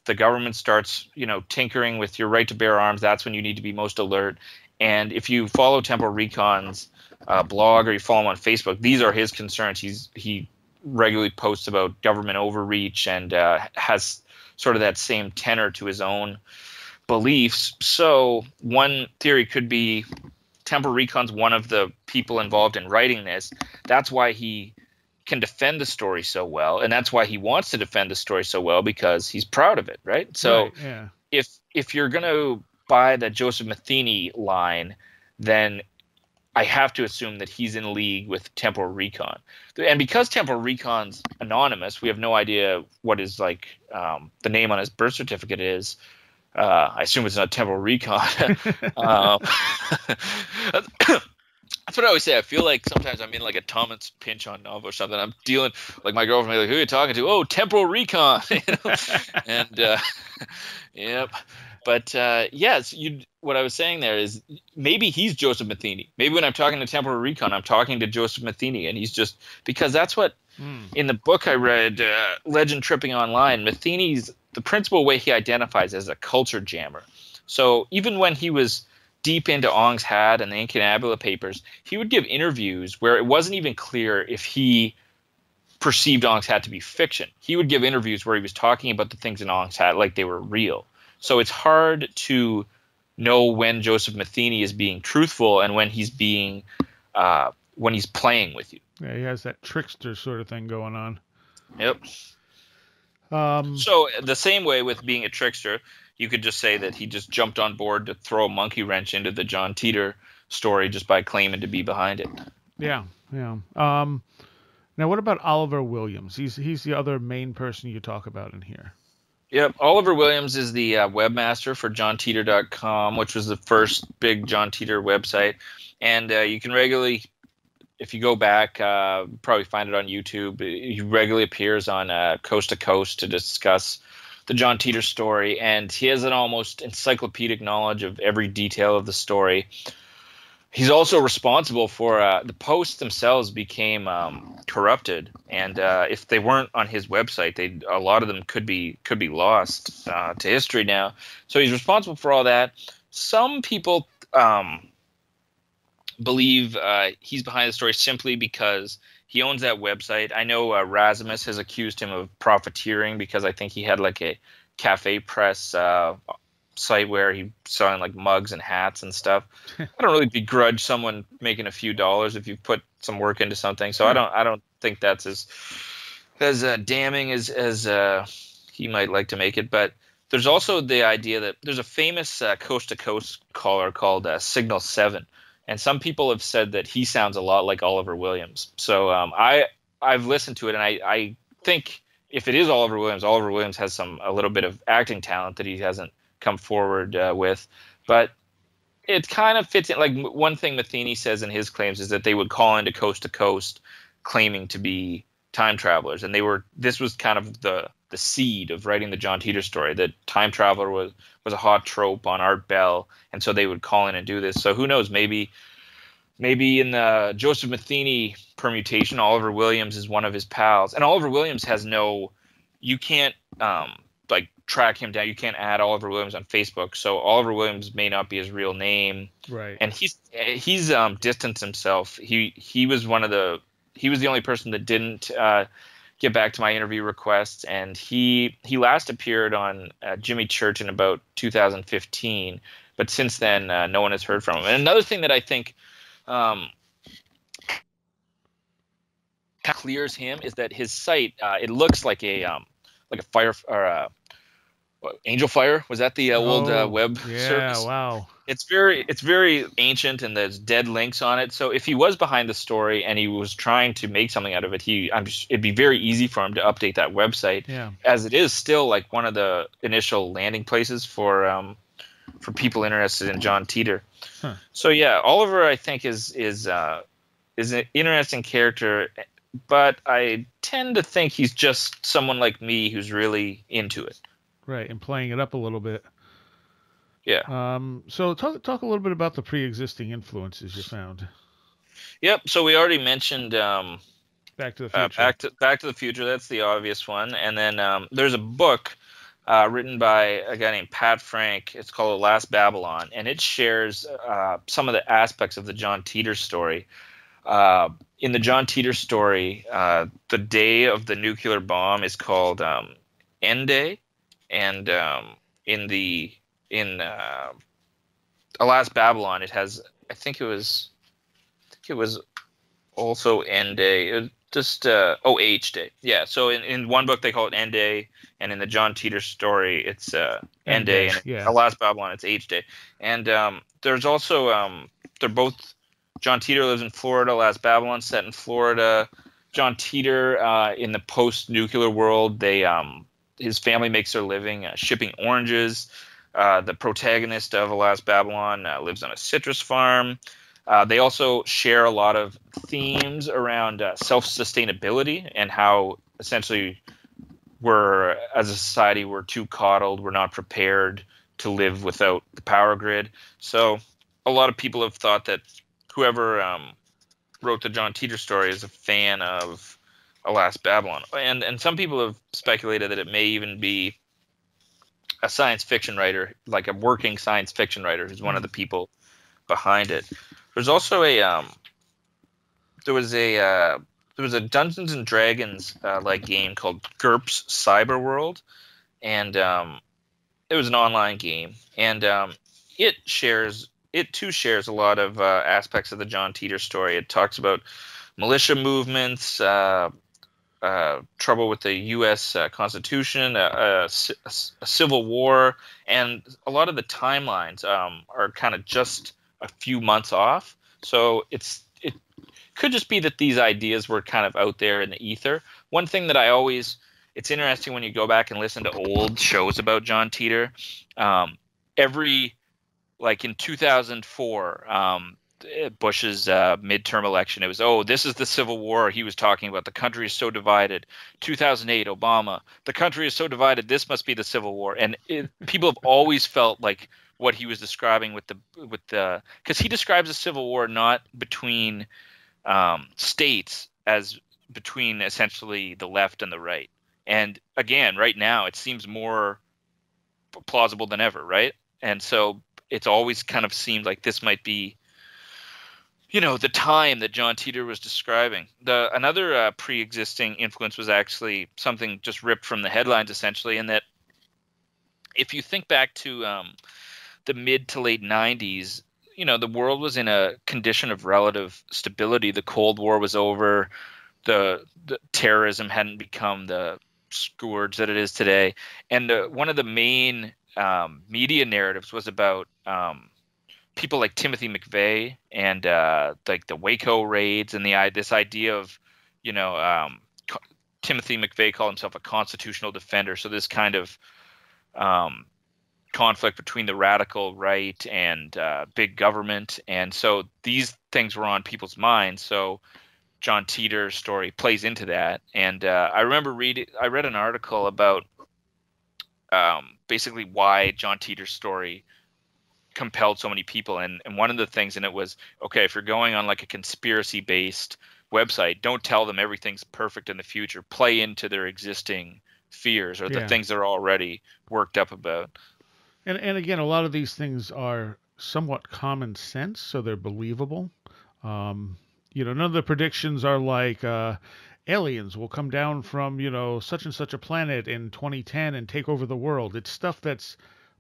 the government starts, tinkering with your right to bear arms, that's when you need to be most alert. And if you follow Temporal Recon's blog, or you follow him on Facebook, these are his concerns. He regularly posts about government overreach and has sort of that same tenor to his own beliefs. So one theory could be Temporal Recon's one of the people involved in writing this. That's why he can defend the story so well, and that's why he wants to defend the story so well, because he's proud of it, right? So if you're going to buy the Joseph Matheny line, then I have to assume that he's in league with Temporal Recon. And because Temporal Recon's anonymous, we have no idea what his the name on his birth certificate is. I assume it's not Temporal Recon. That's what I always say. I feel like sometimes I'm in a Thomas Pinch on Novo or something. I'm dealing, my girlfriend, who are you talking to? Oh, Temporal Recon. And yep. But yes, what I was saying there is maybe he's Joseph Matheny. Maybe when I'm talking to Temporal Recon, I'm talking to Joseph Matheny, and he's just, because that's what in the book I read, Legend Tripping Online, Matheny's the principal way he identifies as a culture jammer. So even when he was deep into Ong's Hat and the Incunabula papers, he would give interviews where it wasn't even clear if he perceived Ong's Hat to be fiction. He would give interviews where he was talking about the things in Ong's Hat like they were real. So it's hard to know when Joseph Matheny is being truthful and when he's being when he's playing with you. Yeah, he has that trickster sort of thing going on. Yep. So the same way with being a trickster, you could just say that he just jumped on board to throw a monkey wrench into the John Teeter story just by claiming to be behind it. Yeah, yeah. Now, what about Oliver Williams? He's the other main person you talk about in here. Yep, Oliver Williams is the webmaster for JohnTeeter.com, which was the first big John Teeter website. And you can regularly, if you go back, probably find it on YouTube. He regularly appears on Coast to Coast to discuss the John Teeter story, and he has an almost encyclopedic knowledge of every detail of the story. He's also responsible for the posts themselves became corrupted, and if they weren't on his website, a lot of them could be lost to history now. So he's responsible for all that. Some people believe he's behind the story simply because he owns that website. I know Rasmus has accused him of profiteering because I think he had like a cafe press site where he selling like mugs and hats and stuff. I don't really begrudge someone making a few dollars if you put some work into something. So I don't think that's as damning as he might like to make it. But there's also the idea that there's a famous coast to coast caller called Signal 7, and some people have said that he sounds a lot like Oliver Williams. So I've listened to it, and I think if it is Oliver Williams has a little bit of acting talent that he hasn't come forward with, but it kind of fits in. Like one thing Matheny says in his claims is that they would call into Coast to Coast claiming to be time travelers, and this was kind of the seed of writing the John Teeter story, that time traveler was a hot trope on Art Bell, and so they would call in and do this. So who knows, maybe in the Joseph Matheny permutation, Oliver Williams is one of his pals, and Oliver Williams has you can't like track him down. You can't add Oliver Williams on Facebook, so Oliver Williams may not be his real name, right? And he's distanced himself. He was the only person that didn't get back to my interview requests, and he last appeared on Jimmy Church in about 2015, but since then no one has heard from him. And another thing that I think clears him is that his site it looks like a fire or Angel Fire. Was that the old web service? Yeah, wow. It's very ancient, and there's dead links on it. So if he was behind the story and he was trying to make something out of it, it'd be very easy for him to update that website. Yeah. As it is still like one of the initial landing places for people interested in John Teeter. Huh. So yeah, Oliver I think is an interesting character, but I tend to think he's just someone like me who's really into it. Right, and playing it up a little bit. Yeah. So talk a little bit about the pre-existing influences you found. Yep. So we already mentioned Back to the Future. Back to the Future. That's the obvious one. And then there's a book written by a guy named Pat Frank. It's called The Last Babylon, and it shares some of the aspects of the John Teeter story. In the John Teeter story, the day of the nuclear bomb is called End Day, and in The Last Babylon, it has, I think it was also End Day. It was just H Day. Yeah. So in one book they call it End Day, and in the John Teeter story it's End Day, and in The Last Babylon it's H Day. And there's also they're both, John Teeter lives in Florida. Last Babylon set in Florida. John Teeter in the post-nuclear world, his family makes their living shipping oranges. The protagonist of The Last Babylon lives on a citrus farm. They also share a lot of themes around self-sustainability and how essentially as a society, we're too coddled. We're not prepared to live without the power grid. So a lot of people have thought that whoever wrote the John Teeter story is a fan of The Last Babylon. And some people have speculated that it may even be a science fiction writer, like a working science fiction writer, who's one of the people behind it. There's also there was a Dungeons and Dragons like game called GURPS Cyber World, and it was an online game, and it too shares a lot of aspects of the John Teeter story. It talks about militia movements, trouble with the U.S. Constitution, a civil war, and a lot of the timelines are kind of just a few months off. So it could just be that these ideas were kind of out there in the ether. One thing that it's interesting when you go back and listen to old shows about John Teeter. Every like in 2004, Bush's midterm election, it was, oh, this is the Civil War he was talking about. The country is so divided. 2008, Obama, the country is so divided. This must be the Civil War. And people have always felt like what he was describing with the because he describes a civil war not between states as between essentially the left and the right. And again, right now, it seems more plausible than ever, right? And so it's always kind of seemed like this might be, the time that John Teeter was describing. Another pre-existing influence was actually something just ripped from the headlines, essentially, in that if you think back to the mid to late 90s, the world was in a condition of relative stability. The Cold War was over. The terrorism hadn't become the scourge that it is today. And one of the main media narratives was about people like Timothy McVeigh and like the Waco raids and this idea of, Timothy McVeigh called himself a constitutional defender. So this kind of conflict between the radical right and big government. And so these things were on people's minds. So John Teeter's story plays into that. And I remember I read an article about basically why John Teeter's story compelled so many people. And one of the things in it was, okay, if you're going on like a conspiracy based website, don't tell them everything's perfect in the future. Play into their existing fears or the things they're already worked up about. And again, a lot of these things are somewhat common sense, so they're believable. None of the predictions are like aliens will come down from, such and such a planet in 2010 and take over the world. It's stuff that's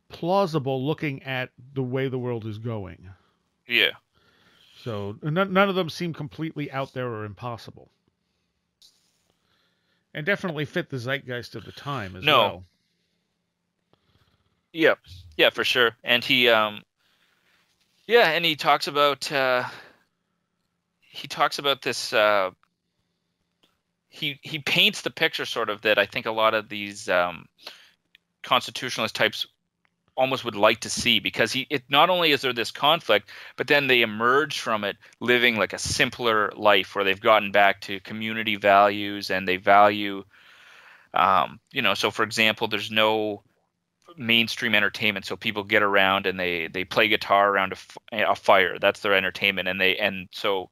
plausible looking at the way the world is going. Yeah. So none of them seem completely out there or impossible. And definitely fit the zeitgeist of the time as well. Yeah. Yeah, for sure. And he and he talks about this he paints the picture sort of that I think a lot of these constitutionalist types almost would like to see, because it not only is there this conflict, but then they emerge from it living like a simpler life where they've gotten back to community values and they value, so for example, there's no mainstream entertainment, so people get around and they play guitar around a fire. That's their entertainment, and so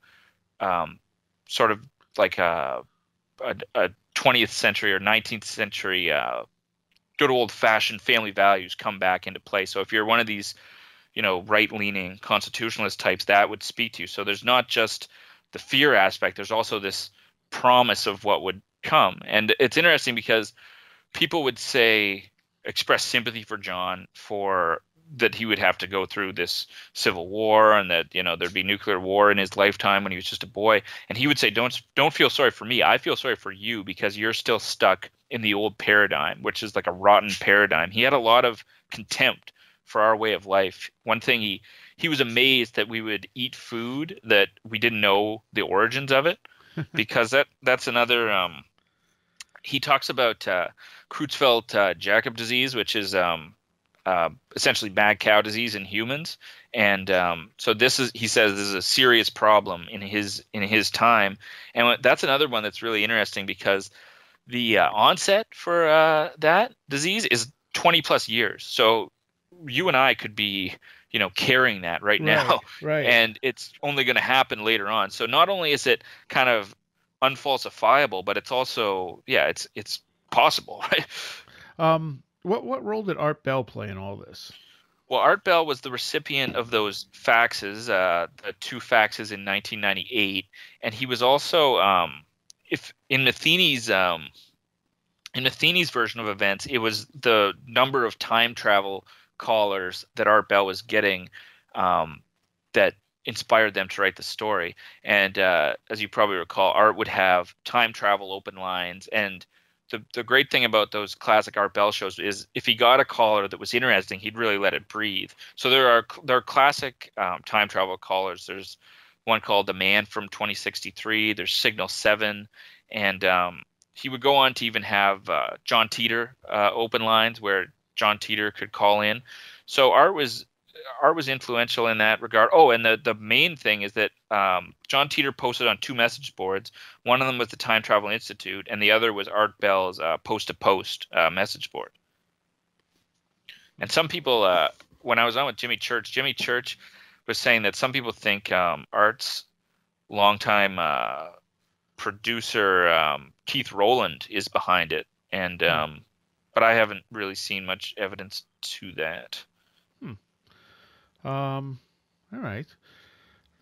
sort of like a 20th century or 19th century good old-fashioned family values come back into play. So if you're one of these, right-leaning constitutionalist types, that would speak to you. So there's not just the fear aspect. There's also this promise of what would come. And it's interesting because people would express sympathy for John for that he would have to go through this civil war and that, there'd be nuclear war in his lifetime when he was just a boy. And he would say, don't feel sorry for me. I feel sorry for you because you're still stuck in the old paradigm, which is like a rotten paradigm. He had a lot of contempt for our way of life. One thing he was amazed that we would eat food that we didn't know the origins of it, because that's another he talks about Creutzfeldt-Jakob disease, which is essentially mad cow disease in humans. And so he says this is a serious problem in his time. And that's another one that's really interesting because the onset for that disease is 20 plus years. So you and I could be, carrying that right now. Right. And it's only going to happen later on. So not only is it kind of unfalsifiable, but it's also, it's possible, right? What role did Art Bell play in all this? Well, Art Bell was the recipient of those faxes, the 2 faxes in 1998, and he was also, in Matheny's version of events, it was the number of time travel callers that Art Bell was getting that inspired them to write the story. And as you probably recall, Art would have time travel open lines. And the great thing about those classic Art Bell shows is if he got a caller that was interesting, he'd really let it breathe. So there are classic time travel callers. There's one called The Man from 2063. There's Signal 7. And he would go on to even have John Teeter open lines where John Teeter could call in. So Art was influential in that regard. Oh, and the main thing is that John Teeter posted on 2 message boards. One of them was the Time Travel Institute, and the other was Art Bell's Post to Post message board. And some people, when I was on with Jimmy Church was saying that some people think Art's longtime producer Keith Rowland is behind it, and but I haven't really seen much evidence to that. All right.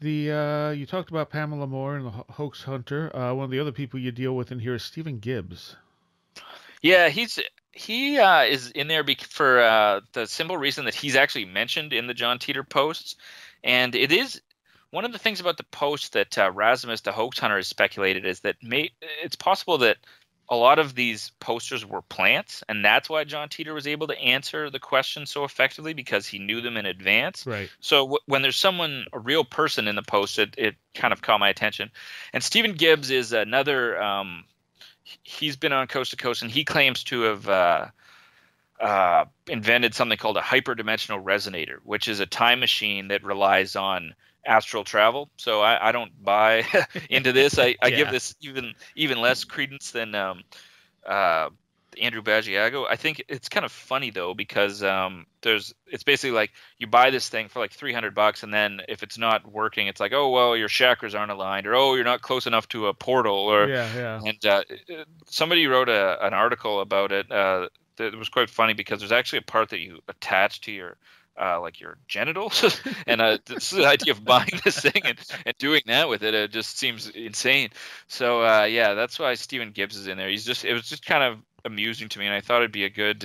You talked about Pamela Moore and the Hoax Hunter. One of the other people you deal with in here is Stephen Gibbs. Yeah, he is in there for the simple reason that he's actually mentioned in the John Teeter posts, and it is one of the things about the post that Rasmus the Hoax Hunter has speculated is that it's possible that a lot of these posters were plants, and that's why John Teeter was able to answer the question so effectively, because he knew them in advance. Right. So when there's a real person in the post, it kind of caught my attention. And Stephen Gibbs is another. He's been on Coast to Coast, and he claims to have invented something called a hyperdimensional resonator, which is a time machine that relies on astral travel. So I don't buy into this. I give this even less credence than Andrew Baggiago. I think it's kind of funny though, because it's basically like you buy this thing for like $300, and then if it's not working, it's like, oh well, your chakras aren't aligned, or oh, you're not close enough to a portal, or and somebody wrote an article about it that was quite funny, because there's actually a part that you attach to your like your genitals, and this is the idea of buying this thing and doing that with it. It just seems insane. So yeah, that's why Stephen Gibbs is in there. It was just kind of amusing to me, and I thought it'd be a good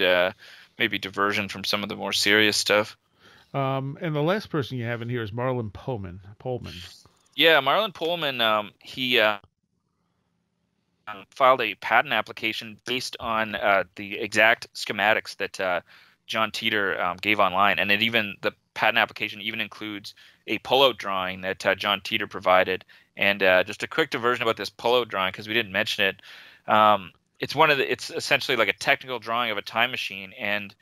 maybe diversion from some of the more serious stuff. And the last person you have in here is Marlon Pullman. Yeah, Marlon Pullman. He filed a patent application based on the exact schematics that John Teeter gave online, and the patent application even includes a pullout drawing that John Teeter provided. And just a quick diversion about this pullout drawing, because we didn't mention it. It's essentially like a technical drawing of a time machine, and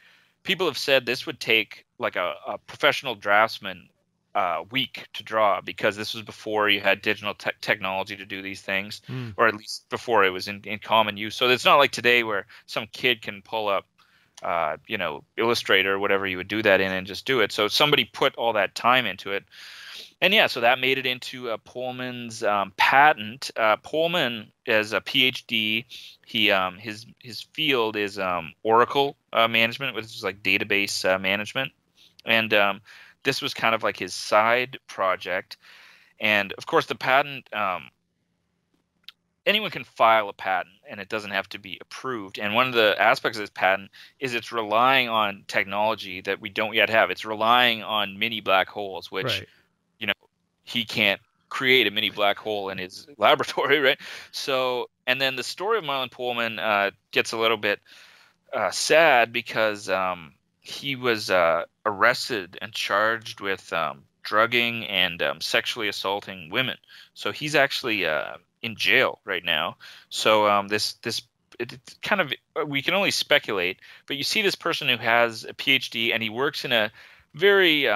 people have said this would take like a professional draftsman week to draw, because this was before you had digital technology to do these things, or at least before it was in common use. So it's not like today where some kid can pull up Illustrator or whatever you would do that in and just do it. So somebody put all that time into it. And yeah, so that made it into Pullman's patent. Pullman is a PhD. He his field is Oracle management, which is like database management. And this was kind of like his side project. And of course, the patent, anyone can file a patent, and it doesn't have to be approved. And one of the aspects of this patent is it's relying on technology that we don't yet have. It's relying on mini black holes, which, right. He can't create a mini black hole in his laboratory, right? So, and then the story of Marlon Pullman gets a little bit sad, because he was arrested and charged with drugging and sexually assaulting women. So he's actually in jail right now. So it's kind of, we can only speculate, but you see this person who has a PhD, and he works in a very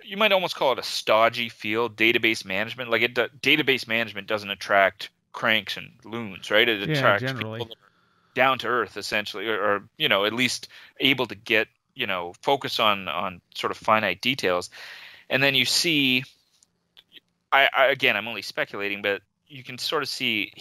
you might almost call it a stodgy field, database management. Like database management doesn't attract cranks and loons, right? It attracts generally people that are down to earth, essentially, or at least able to get focus on sort of finite details. And then you see, again, I'm only speculating, but you can sort of see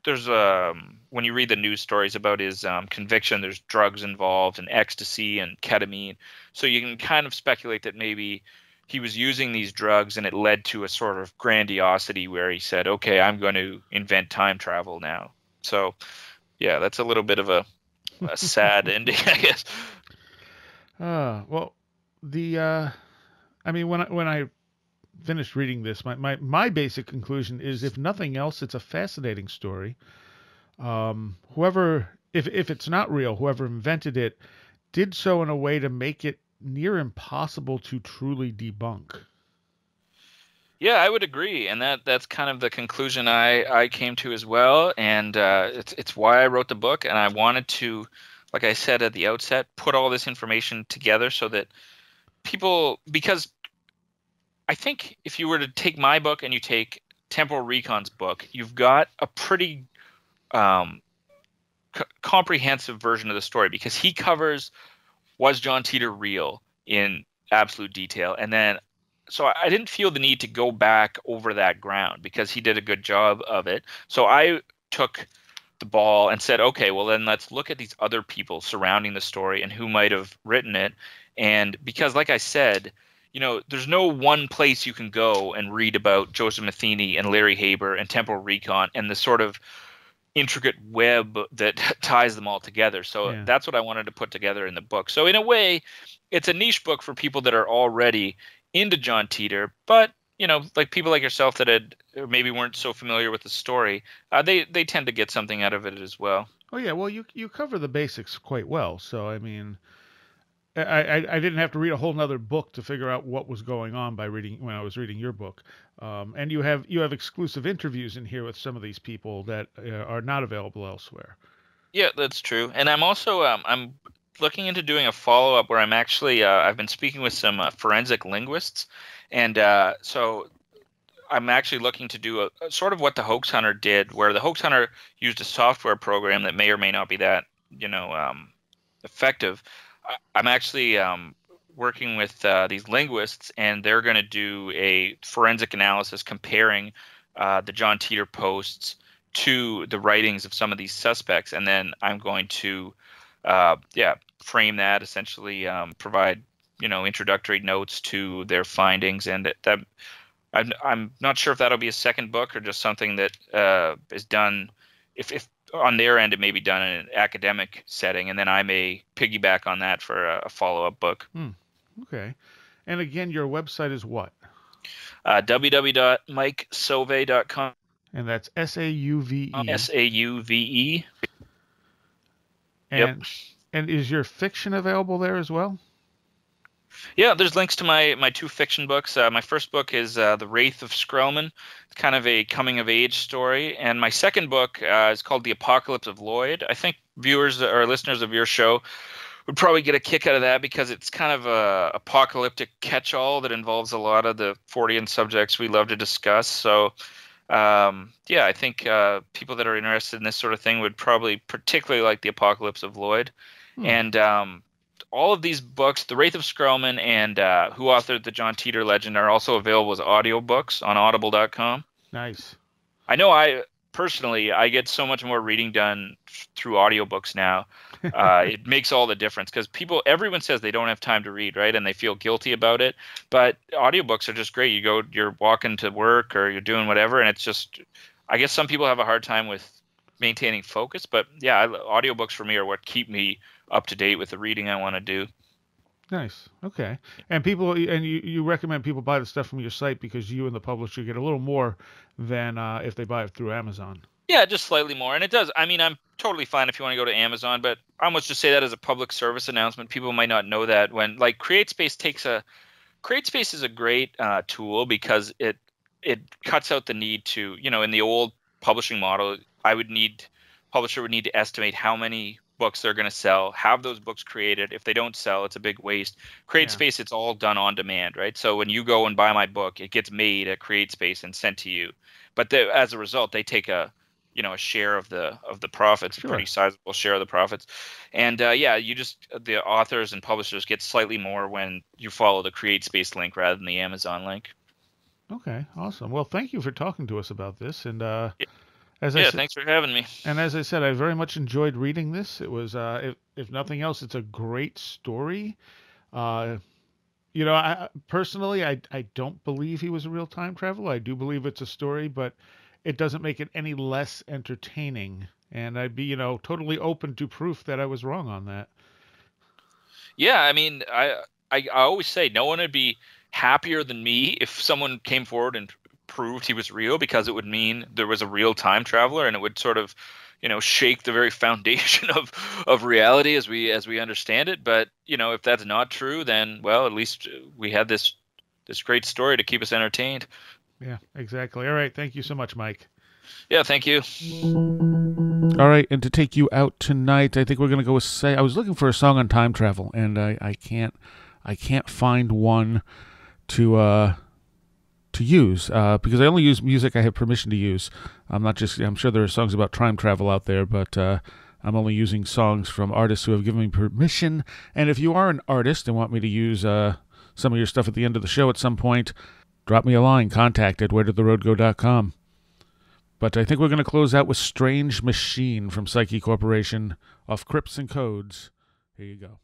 there's when you read the news stories about his conviction, there's drugs involved and ecstasy and ketamine. So you can kind of speculate that maybe he was using these drugs, and it led to a sort of grandiosity where he said, okay, I'm going to invent time travel now. So yeah, that's a little bit of a sad ending, I guess. Well, I mean, when I finished reading this, my basic conclusion is, if nothing else, it's a fascinating story. Whoever, if it's not real, whoever invented it did so in a way to make it near impossible to truly debunk. Yeah, I would agree, and that's kind of the conclusion I came to as well, and it's why I wrote the book, and I wanted to, like I said at the outset, put all this information together so that people, because I think if you were to take my book and you take Temporal Recon's book, you've got a pretty um, comprehensive version of the story, because he covers, was John Teeter real, in absolute detail, and then so I didn't feel the need to go back over that ground because he did a good job of it. So I took the ball and said, okay, well then let's look at these other people surrounding the story and who might have written it. And because, like I said, there's no one place you can go and read about Joseph Matheny and Larry Haber and Temporal Recon and the sort of intricate web that ties them all together. So Yeah. that's what I wanted to put together in the book. So in a way, it's a niche book for people that are already into John Teeter, but like people like yourself that had maybe weren't so familiar with the story, they tend to get something out of it as well. Oh yeah. Well, you cover the basics quite well. So I mean, I didn't have to read a whole nother book to figure out what was going on by reading when I was reading your book. And you have exclusive interviews in here with some of these people that are not available elsewhere. Yeah, that's true. And I'm also I'm looking into doing a follow up where I'm actually I've been speaking with some forensic linguists, and so I'm actually looking to do a sort of what the Hoax Hunter did, where the Hoax Hunter used a software program that may or may not be that effective. I'm actually working with these linguists, and they're going to do a forensic analysis comparing the John Teeter posts to the writings of some of these suspects, and then I'm going to frame that, essentially provide introductory notes to their findings, and that I'm not sure if that'll be a second book or just something that is done if on their end it may be done in an academic setting, and then I may piggyback on that for a follow-up book. Okay. And again, your website is what? www.mikesauve.com. And that's Sauve. Sauve. And and is your fiction available there as well? Yeah, there's links to my two fiction books. My first book is The Wraith of Screllman. It's kind of a coming-of-age story. And my second book is called The Apocalypse of Lloyd. I think viewers or listeners of your show would probably get a kick out of that because it's kind of a apocalyptic catch-all that involves a lot of the Fortean subjects we love to discuss. So, I think people that are interested in this sort of thing would probably particularly like The Apocalypse of Lloyd. And all of these books, The Wraith of Screllman and Who Authored the John Teeter Legend, are also available as audiobooks on audible.com. Nice. I know I get so much more reading done through audiobooks now. It makes all the difference because everyone says they don't have time to read, right? And they feel guilty about it. But audiobooks are just great. You're walking to work or you're doing whatever, and it's just, I guess some people have a hard time with maintaining focus, but yeah, audiobooks for me are what keep me up to date with the reading I want to do. Nice. Okay. And you recommend people buy the stuff from your site because you and the publisher get a little more than if they buy it through Amazon. Yeah, just slightly more. And it does. I mean, I'm totally fine if you want to go to Amazon, but I almost just say that as a public service announcement. People might not know that when CreateSpace is a great tool because it cuts out the need to, in the old publishing model, publisher would need to estimate how many books they're going to sell, have those books created. If they don't sell, it's a big waste. CreateSpace, it's all done on demand, right? So when you go and buy my book, it gets made at CreateSpace and sent to you. But as a result, they take a share of the profits, Sure. A pretty sizable share of the profits. And the authors and publishers get slightly more when you follow the CreateSpace link rather than the Amazon link. Okay, awesome. Well, thank you for talking to us about this. And thanks for having me. And as I said, I very much enjoyed reading this. It was, if nothing else, it's a great story. Personally, I don't believe he was a real time traveler. I do believe it's a story, but it doesn't make it any less entertaining. And I'd be, totally open to proof that I was wrong on that. Yeah, I mean, I always say no one would be happier than me if someone came forward and proved he was real, because it would mean there was a real time traveler, and it would sort of, shake the very foundation of reality as we understand it. But if that's not true, then well, at least we had this great story to keep us entertained. Yeah, exactly. All right, thank you so much, Mike. Yeah, thank you. All right, and to take you out tonight, I think we're gonna go with I was looking for a song on time travel, and I can't find one to use because I only use music I have permission to use. I'm sure there are songs about time travel out there, but I'm only using songs from artists who have given me permission. And if you are an artist and want me to use some of your stuff at the end of the show at some point, drop me a line, contact@wheredidtheroadgo.com. But I think we're going to close out with Strange Machine from Psyche Corporation off Crypts and Codes. Here you go.